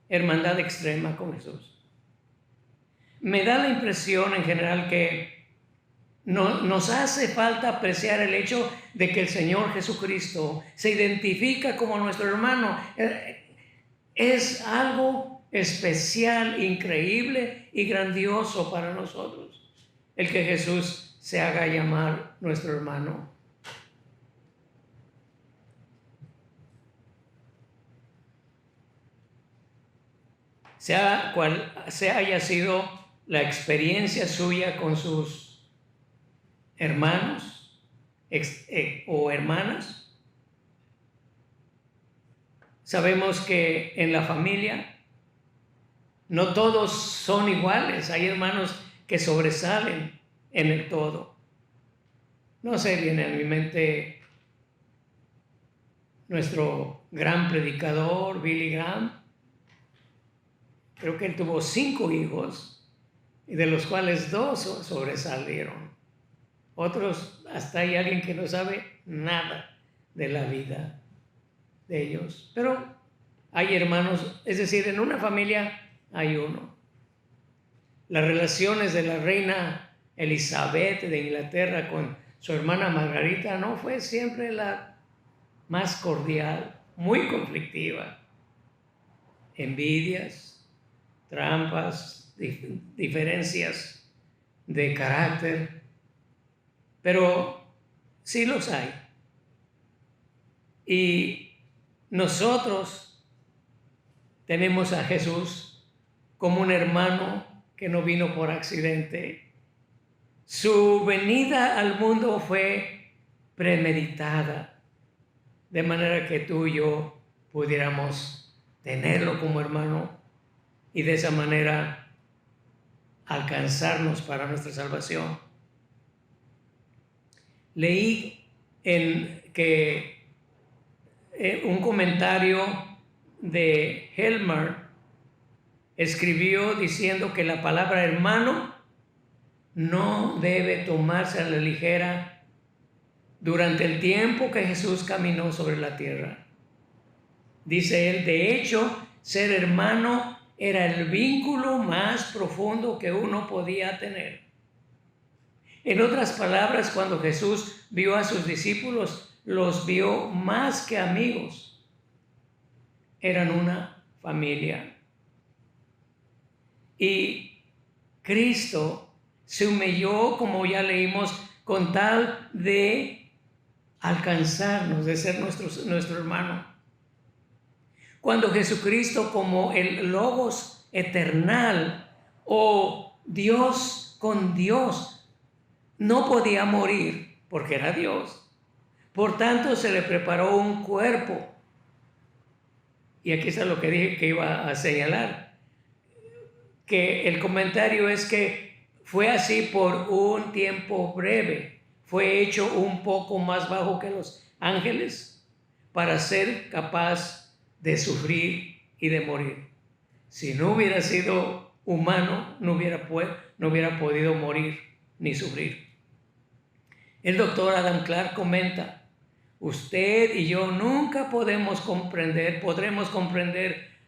Hermandad extrema con Jesús. Me da la impresión en general que nos hace falta apreciar el hecho de que el Señor Jesucristo se identifica como nuestro hermano. Es algo especial, increíble y grandioso para nosotros, el que Jesús se haga llamar nuestro hermano. Sea cual haya sido la experiencia suya con sus hermanos o hermanas, sabemos que en la familia no todos son iguales. Hay hermanos que sobresalen en el todo. No sé, viene a mi mente nuestro gran predicador Billy Graham. Creo que él tuvo 5 hijos, y de los cuales 2 sobresalieron. Otros, hasta hay alguien que no sabe nada de la vida de ellos. Pero hay hermanos, es decir, en una familia hay uno. Las relaciones de la reina Elizabeth de Inglaterra con su hermana Margarita no fue siempre la más cordial, muy conflictiva. Envidias, trampas, diferencias de carácter, pero sí los hay. Y nosotros tenemos a Jesús como un hermano que no vino por accidente. Su venida al mundo fue premeditada, de manera que tú y yo pudiéramos tenerlo como hermano y de esa manera alcanzarnos para nuestra salvación. Leí un comentario de Helmer escribió diciendo que la palabra hermano no debe tomarse a la ligera durante el tiempo que Jesús caminó sobre la tierra. Dice él, de hecho, ser hermano era el vínculo más profundo que uno podía tener. En otras palabras, cuando Jesús vio a sus discípulos, los vio más que amigos. Eran una familia. Y Cristo se humilló, como ya leímos, con tal de alcanzarnos, de ser nuestro hermano. Cuando Jesucristo, como el Logos eternal, o Dios con Dios. No podía morir porque era Dios. Por tanto, se le preparó un cuerpo. Y aquí está lo que dije que iba a señalar. Que el comentario es que fue así por un tiempo breve. Fue hecho un poco más bajo que los ángeles para ser capaz de sufrir y de morir. Si no hubiera sido humano, no hubiera podido morir ni sufrir. El doctor Adam Clark comenta: usted y yo nunca podremos comprender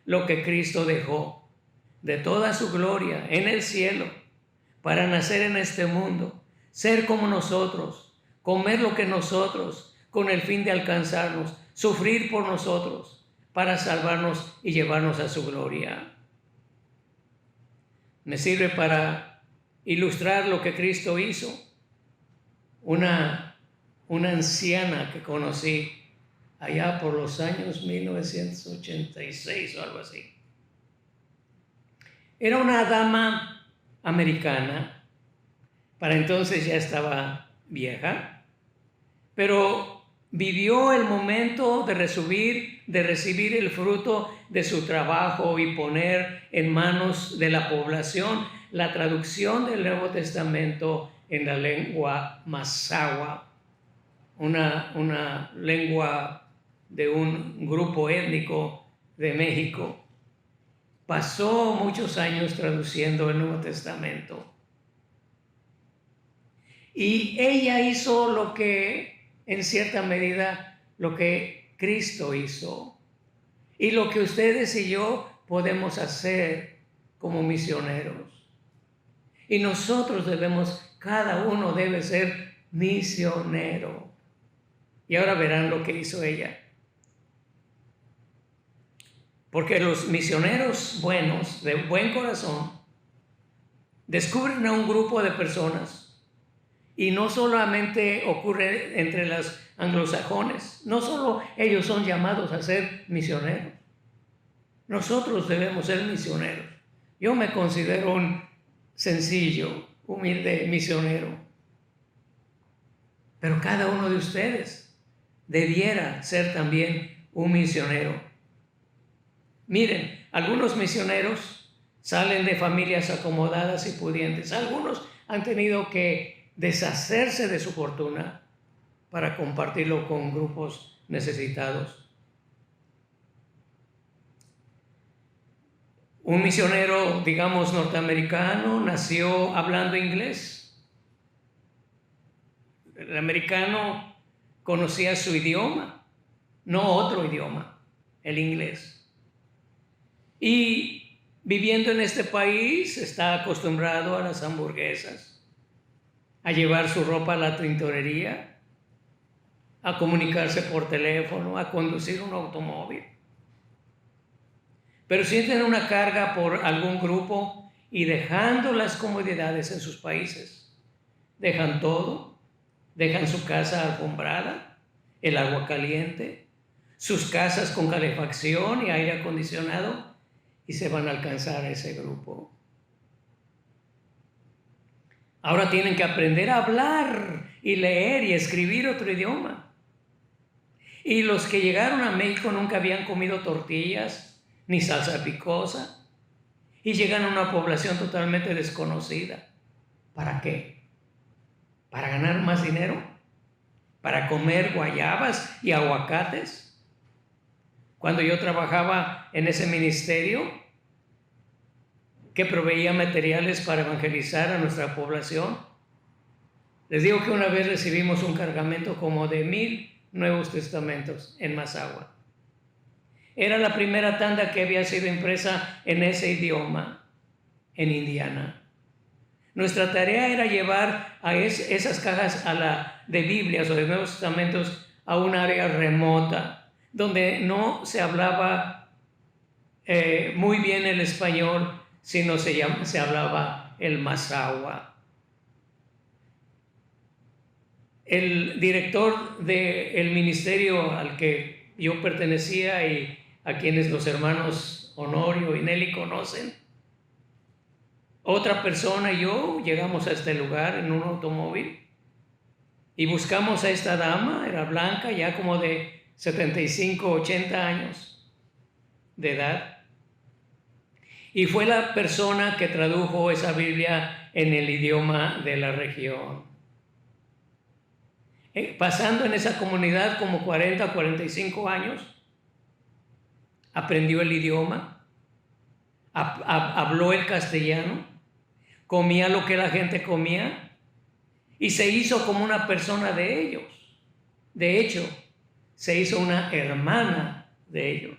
lo que Cristo dejó de toda su gloria en el cielo para nacer en este mundo, ser como nosotros, comer lo que nosotros, con el fin de alcanzarnos, sufrir por nosotros, para salvarnos y llevarnos a su gloria. Me sirve para ilustrar lo que Cristo hizo. Una anciana que conocí allá por los años 1986 o algo así. Era una dama americana, para entonces ya estaba vieja, pero vivió el momento de recibir el fruto de su trabajo y poner en manos de la población la traducción del Nuevo Testamento en la lengua mazahua, una lengua de un grupo étnico de México. Pasó muchos años traduciendo el Nuevo Testamento. Y ella hizo lo que, en cierta medida, lo que Cristo hizo. Y lo que ustedes y yo podemos hacer como misioneros. Y nosotros cada uno debe ser misionero. Y ahora verán lo que hizo ella. Porque los misioneros buenos, de buen corazón, descubren a un grupo de personas. Y no solamente ocurre entre los anglosajones, no solo ellos son llamados a ser misioneros. Nosotros debemos ser misioneros. Yo me considero un sencillo, humilde misionero. Pero cada uno de ustedes debiera ser también un misionero. Miren, algunos misioneros salen de familias acomodadas y pudientes. Algunos han tenido que deshacerse de su fortuna para compartirlo con grupos necesitados. Un misionero, digamos, norteamericano, nació hablando inglés. El americano conocía su idioma, no otro idioma, el inglés. Y viviendo en este país está acostumbrado a las hamburguesas, a llevar su ropa a la tintorería, a comunicarse por teléfono, a conducir un automóvil. Pero sienten una carga por algún grupo y dejando las comodidades en sus países, dejan todo, dejan su casa alfombrada, el agua caliente, sus casas con calefacción y aire acondicionado y se van a alcanzar a ese grupo. Ahora tienen que aprender a hablar y leer y escribir otro idioma. Y los que llegaron a México nunca habían comido tortillas ni salsa picosa. Y llegan a una población totalmente desconocida. ¿Para qué? ¿Para ganar más dinero? ¿Para comer guayabas y aguacates? Cuando yo trabajaba en ese ministerio, que proveía materiales para evangelizar a nuestra población, les digo que una vez recibimos un cargamento como de 1000 Nuevos Testamentos en Mazahua. Era la primera tanda que había sido impresa en ese idioma, en Indiana. Nuestra tarea era llevar a esas cajas de Biblias o de Nuevos Testamentos a un área remota, donde no se hablaba muy bien el español, sino se hablaba el mazahua. El director del ministerio al que yo pertenecía y a quienes los hermanos Honorio y Nelly conocen, Otra persona y yo llegamos a este lugar en un automóvil y buscamos a esta dama, era blanca, ya como de 75, 80 años de edad. Y fue la persona que tradujo esa Biblia en el idioma de la región. Pasando en esa comunidad como 40, 45 años, aprendió el idioma, habló el castellano, comía lo que la gente comía y se hizo como una persona de ellos. De hecho, se hizo una hermana de ellos.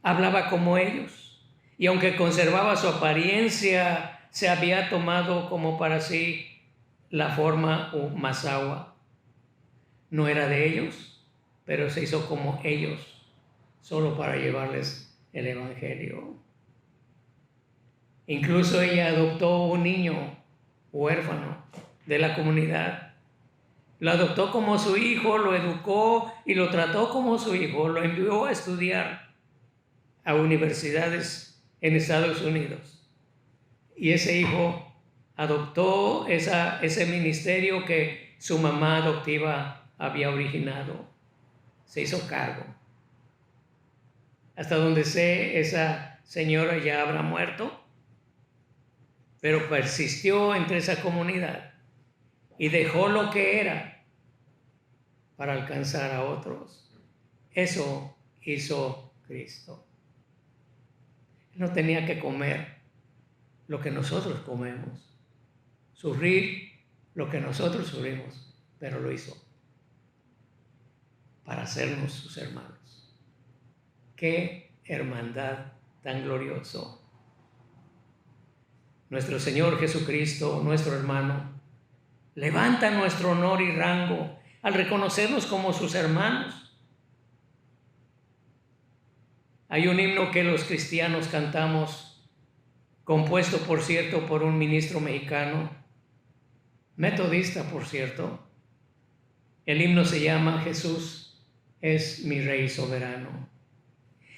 Hablaba como ellos y aunque conservaba su apariencia, se había tomado como para sí la forma Masawa. No era de ellos, pero se hizo como ellos, solo para llevarles el evangelio. Incluso ella adoptó un niño huérfano de la comunidad. Lo adoptó como su hijo, lo educó y lo trató como su hijo. Lo envió a estudiar a universidades en Estados Unidos. Y ese hijo adoptó ese ministerio que su mamá adoptiva había originado. Se hizo cargo. Hasta donde sé, esa señora ya habrá muerto, pero persistió entre esa comunidad y dejó lo que era para alcanzar a otros. Eso hizo Cristo. No tenía que comer lo que nosotros comemos, sufrir lo que nosotros sufrimos, pero lo hizo para hacernos sus hermanos. ¡Qué hermandad tan gloriosa! Nuestro Señor Jesucristo, nuestro hermano, levanta nuestro honor y rango al reconocernos como sus hermanos. Hay un himno que los cristianos cantamos, compuesto, por cierto, por un ministro mexicano, metodista, por cierto. El himno se llama Jesús es mi Rey soberano.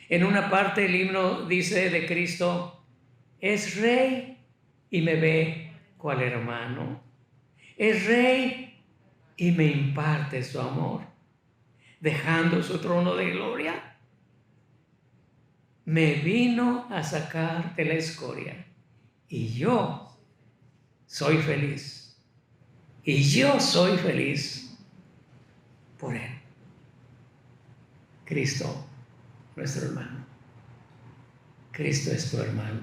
En una parte el himno dice de Cristo, es Rey y me ve cual hermano. Es Rey y me imparte su amor. Dejando su trono de gloria, me vino a sacar de la escoria. Y yo soy feliz. Y yo soy feliz por Él. Cristo, nuestro hermano. Cristo es tu hermano,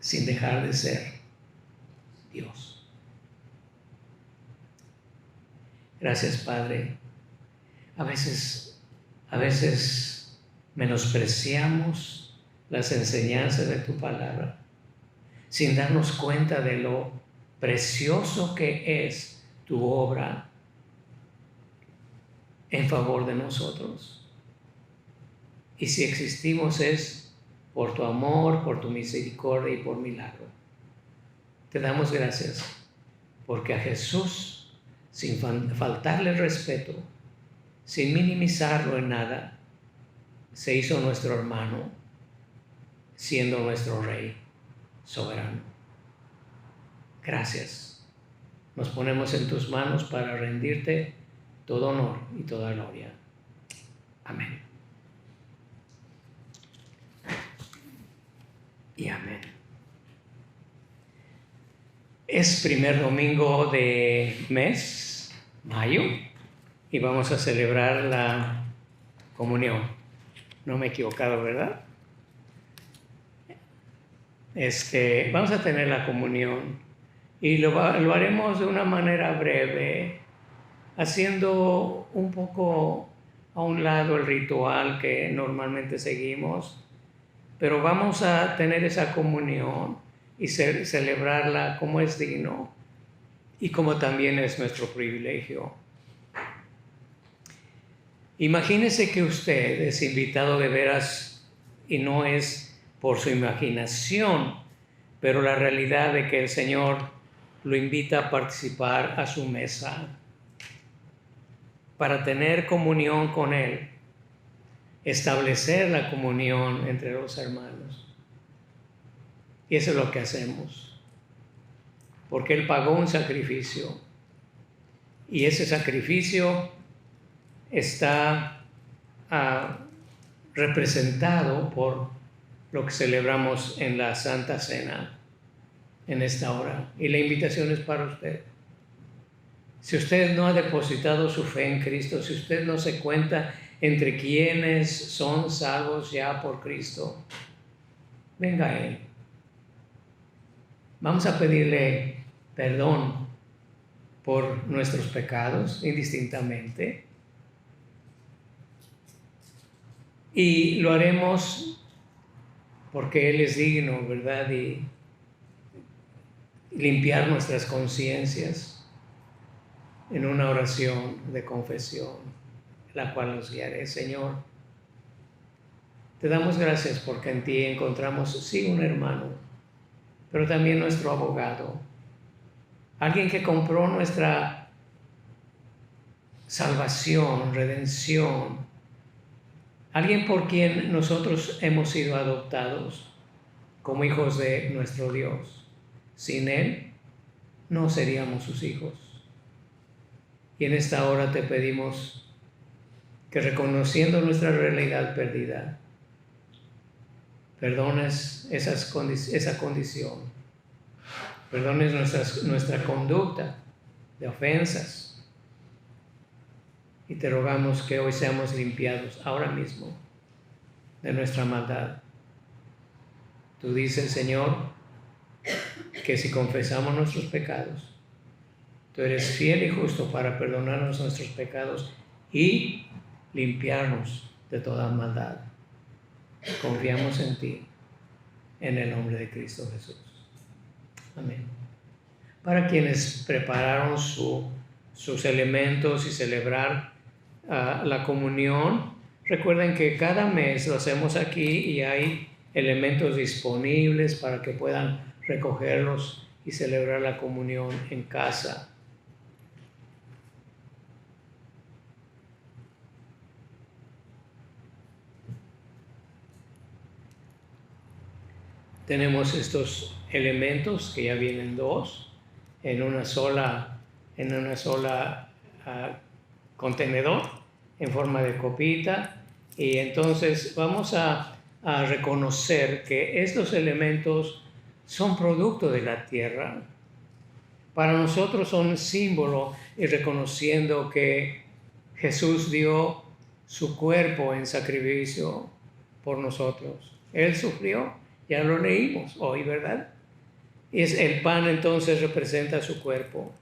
sin dejar de ser Dios. Gracias, Padre. A veces menospreciamos las enseñanzas de tu palabra, sin darnos cuenta de lo precioso que es tu obra en favor de nosotros. Y si existimos es por tu amor, por tu misericordia y por milagro. Te damos gracias porque a Jesús, sin faltarle respeto, sin minimizarlo en nada, se hizo nuestro hermano, siendo nuestro Rey soberano. Gracias. Nos ponemos en tus manos para rendirte todo honor y toda gloria. Amén. Y amén. Es primer domingo de mes, mayo, y vamos a celebrar la comunión. No me he equivocado, ¿verdad? Vamos a tener la comunión y lo haremos de una manera breve, haciendo un poco a un lado el ritual que normalmente seguimos, pero vamos a tener esa comunión y celebrarla como es digno y como también es nuestro privilegio. Imagínese que usted es invitado de veras y no es por su imaginación, pero la realidad de que el Señor lo invita a participar a su mesa para tener comunión con Él. establecer la comunión entre los hermanos. Y eso es lo que hacemos, porque Él pagó un sacrificio, y ese sacrificio está representado por lo que celebramos en la Santa Cena en esta hora. Y la invitación es para usted. Si usted no ha depositado su fe en Cristo, si usted no se cuenta entre quienes son salvos ya por Cristo, venga a Él. Vamos a pedirle perdón por nuestros pecados indistintamente. Y lo haremos porque Él es digno, ¿verdad? Y limpiar nuestras conciencias en una oración de confesión, la cual nos guiaré. Señor, te damos gracias porque en ti encontramos, sí, un hermano, pero también nuestro abogado, alguien que compró nuestra salvación, redención, alguien por quien nosotros hemos sido adoptados como hijos de nuestro Dios. Sin Él no seríamos sus hijos. Y en esta hora te pedimos que, reconociendo nuestra realidad perdida, perdones esa condición, perdones nuestra conducta de ofensas, y te rogamos que hoy seamos limpiados ahora mismo de nuestra maldad. Tú dices, Señor, que si confesamos nuestros pecados, tú eres fiel y justo para perdonarnos nuestros pecados y limpiarnos de toda maldad. Confiamos en ti, en el nombre de Cristo Jesús. Amén. Para quienes prepararon sus elementos y celebrar la comunión, recuerden que cada mes lo hacemos aquí y hay elementos disponibles para que puedan recogerlos y celebrar la comunión en casa. Tenemos estos elementos que ya vienen dos en una sola contenedor en forma de copita, y entonces vamos a reconocer que estos elementos son producto de la tierra. Para nosotros son símbolo, y reconociendo que Jesús dio su cuerpo en sacrificio por nosotros. Él sufrió, ya lo leímos hoy, ¿verdad? El pan entonces representa su cuerpo,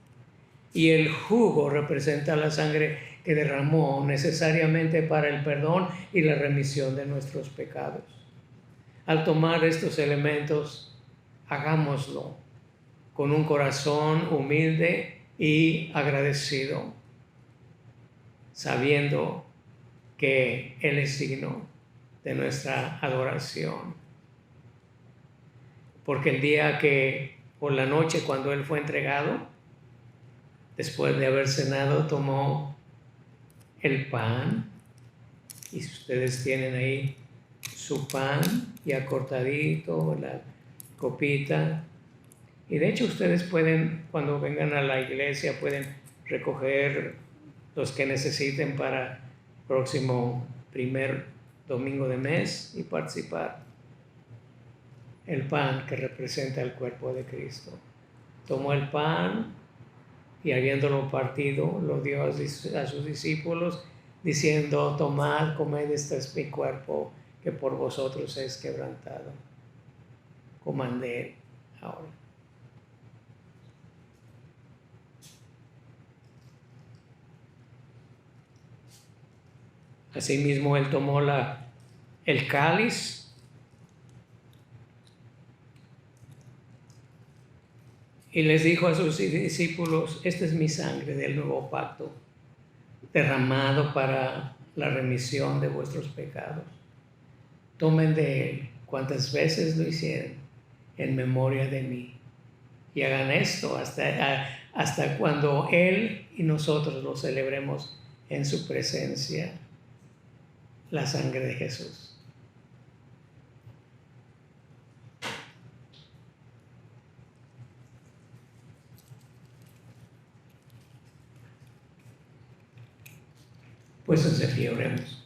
y el jugo representa la sangre que derramó necesariamente para el perdón y la remisión de nuestros pecados. Al tomar estos elementos, hagámoslo con un corazón humilde y agradecido, sabiendo que Él es digno de nuestra adoración. Porque el día por la noche, cuando Él fue entregado, después de haber cenado, tomó el pan, y ustedes tienen ahí su pan ya cortadito, la copita, y de hecho ustedes pueden, cuando vengan a la iglesia, pueden recoger los que necesiten para el próximo primer domingo de mes y participar. El pan que representa el cuerpo de Cristo. Tomó el pan y, habiéndolo partido, lo dio a sus discípulos, diciendo: tomad, comed, este es mi cuerpo que por vosotros es quebrantado. Coman de él ahora. Asimismo, Él tomó el cáliz y les dijo a sus discípulos: esta es mi sangre del nuevo pacto, derramado para la remisión de vuestros pecados. Tomen de él cuantas veces lo hicieren en memoria de mí, y hagan esto hasta cuando Él y nosotros lo celebremos en su presencia. la sangre de Jesús. Pues de pie, oremos.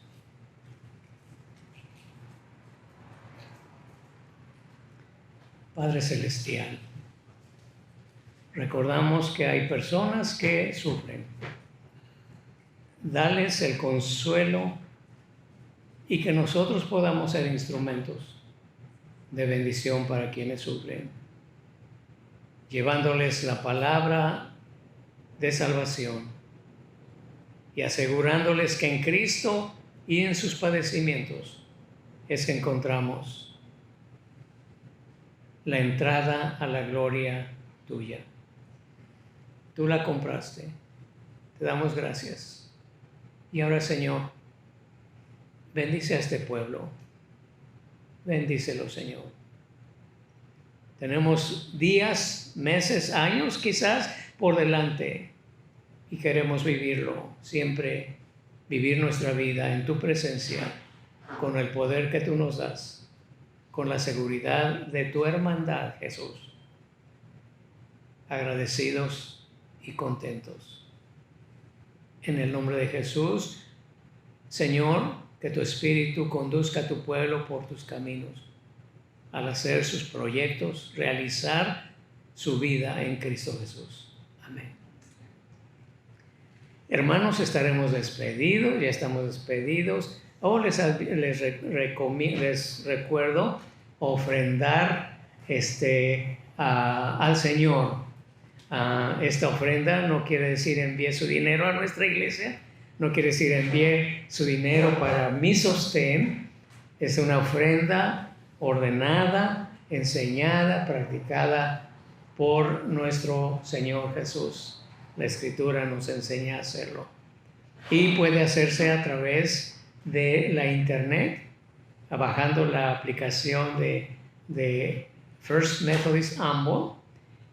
Padre Celestial, recordamos que hay personas que sufren. Dales el consuelo y que nosotros podamos ser instrumentos de bendición para quienes sufren, llevándoles la palabra de salvación y asegurándoles que en Cristo y en sus padecimientos es que encontramos la entrada a la gloria tuya. Tú la compraste. Te damos gracias. Y ahora, Señor, bendice a este pueblo. Bendícelo, Señor. Tenemos días, meses, años quizás por delante y queremos vivirlo, siempre vivir nuestra vida en tu presencia, con el poder que tú nos das, con la seguridad de tu hermandad, Jesús. Agradecidos y contentos. En el nombre de Jesús, Señor, que tu Espíritu conduzca a tu pueblo por tus caminos, al hacer sus proyectos, realizar su vida en Cristo Jesús. Amén. Hermanos, estaremos despedidos, ya estamos despedidos. Les recuerdo ofrendar al Señor. Esta ofrenda no quiere decir envíe su dinero a nuestra iglesia, no quiere decir envíe su dinero para mi sostén. Es una ofrenda ordenada, enseñada, practicada por nuestro Señor Jesús. La Escritura nos enseña a hacerlo. Y puede hacerse a través de la internet, bajando la aplicación de First Methodist Humble,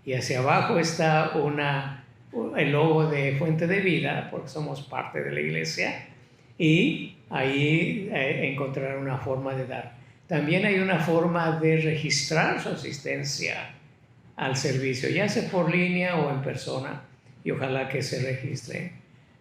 y hacia abajo está el logo de Fuente de Vida, porque somos parte de la iglesia, y ahí encontrarán una forma de dar. También hay una forma de registrar su asistencia al servicio, ya sea por línea o en persona, y ojalá que se registre.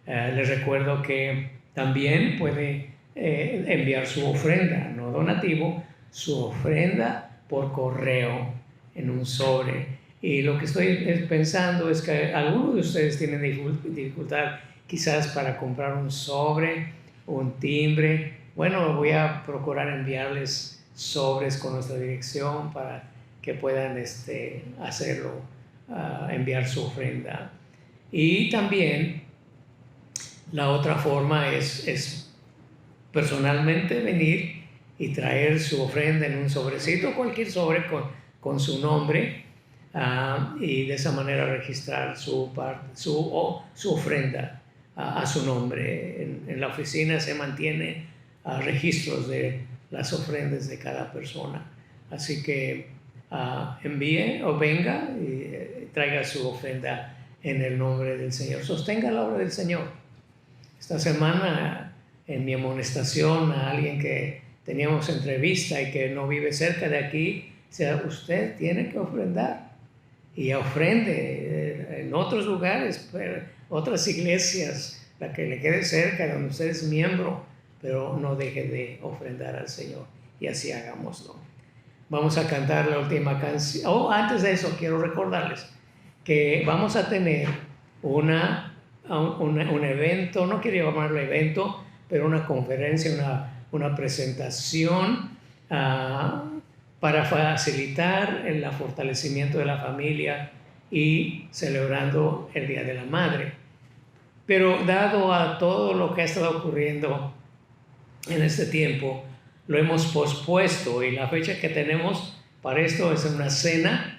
Les recuerdo que también puede enviar su ofrenda, no donativo, su ofrenda por correo en un sobre. Y lo que estoy pensando es que algunos de ustedes tienen dificultad quizás para comprar un sobre, un timbre. Bueno, voy a procurar enviarles sobres con nuestra dirección para que puedan hacerlo, enviar su ofrenda. Y también la otra forma es personalmente venir y traer su ofrenda en un sobrecito, cualquier sobre con su nombre, y de esa manera registrar su ofrenda a su nombre. En la oficina se mantiene registros de las ofrendas de cada persona. Así que envíe o venga y traiga su ofrenda en el nombre del Señor. Sostenga la obra del Señor. Esta semana, en mi amonestación a alguien que teníamos entrevista y que no vive cerca de aquí, usted tiene que ofrendar. Y ofrende en otros lugares, otras iglesias, la que le quede cerca, donde usted es miembro, pero no deje de ofrendar al Señor. Y así hagámoslo. Vamos a cantar la última canción. Antes de eso, quiero recordarles que vamos a tener un evento, no quiero llamarlo evento, pero una conferencia, una presentación para facilitar el fortalecimiento de la familia y celebrando el Día de la Madre. Pero dado a todo lo que ha estado ocurriendo en este tiempo, lo hemos pospuesto, y la fecha que tenemos para esto es una cena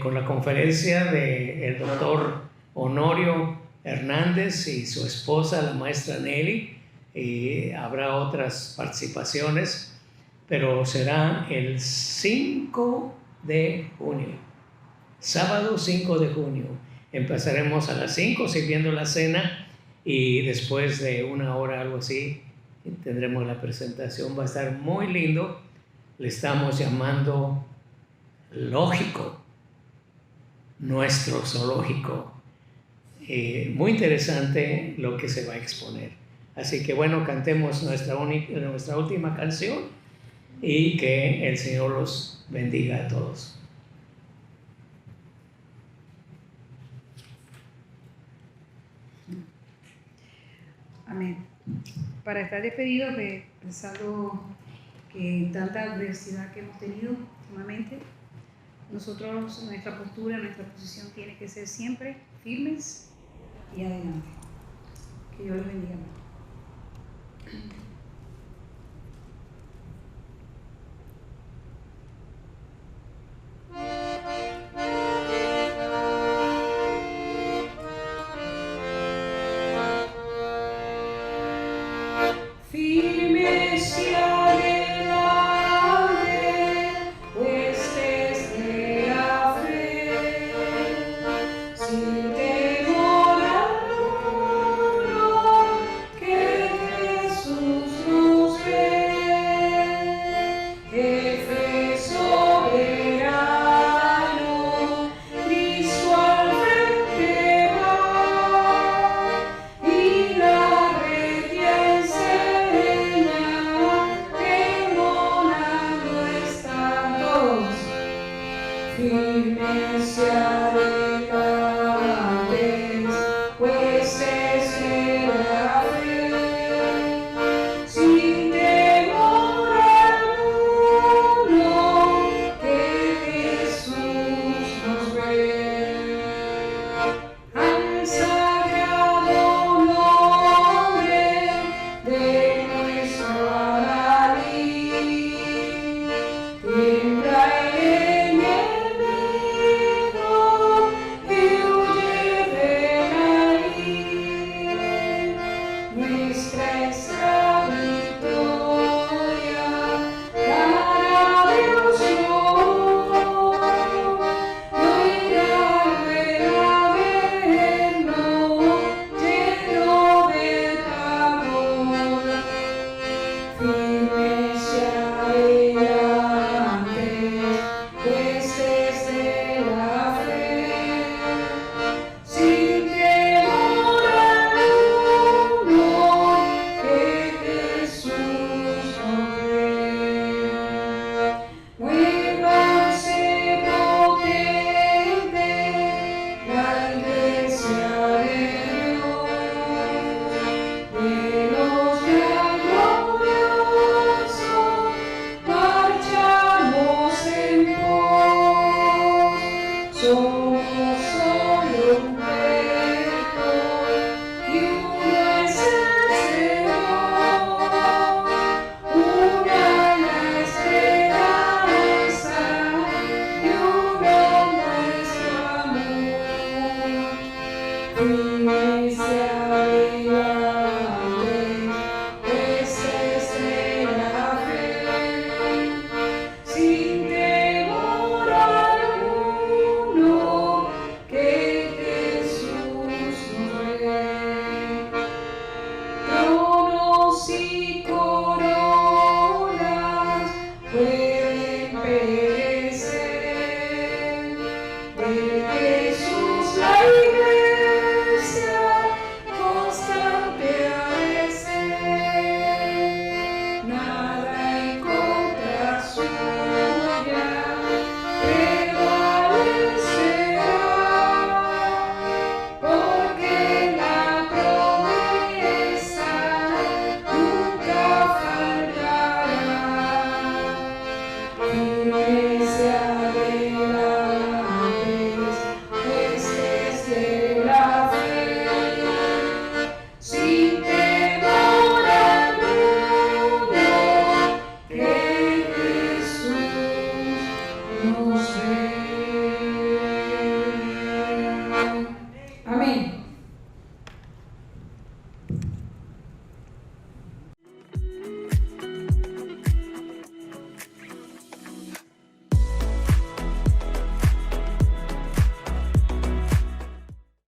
con la conferencia del doctor Honorio Hernández y su esposa, la maestra Nelly, y habrá otras participaciones, pero será el 5 de junio, sábado 5 de junio. Empezaremos a las 5 sirviendo la cena, y después de una hora, algo así, tendremos la presentación, va a estar muy lindo. Le estamos llamando Lógico, nuestro zoológico. Muy interesante lo que se va a exponer. Así que bueno, cantemos nuestra última canción y que el Señor los bendiga a todos. Amén. Para estar despedidos, pensando que tanta adversidad que hemos tenido últimamente, nosotros, nuestra postura, nuestra posición tiene que ser siempre firmes y adelante. Que Dios los bendiga. Firmes y adelante, huestes de la fe, sin temor alguno, que Jesús nos ve, jefe soberano, Cristo al frente va, y la regia enseña, pregonando están todos, firmes y adelante, huestes de la fe, sin temor alguno, que Jesús nos ve. Al sagrado nombre de nuestro Adalid, tiembla el enemigo y huye del ahí. Nuestra es la victoria, dará Dios no irá luego a vernos, lleno de amor. Firmes y adelante, huestes de la fe, sin temor alguno, que Jesús nos ve. Muévanse potente la iglesia de Dios, de los gran gloriosos, marchamos en pos. Somos solo un cuerpo y uno es el Señor, una la esperanza y uno nuestro amor. Firmes y adelante, huestes de la fe, sin temor alguno, que Jesús nos ve. Tronos y coronas pueden perecer,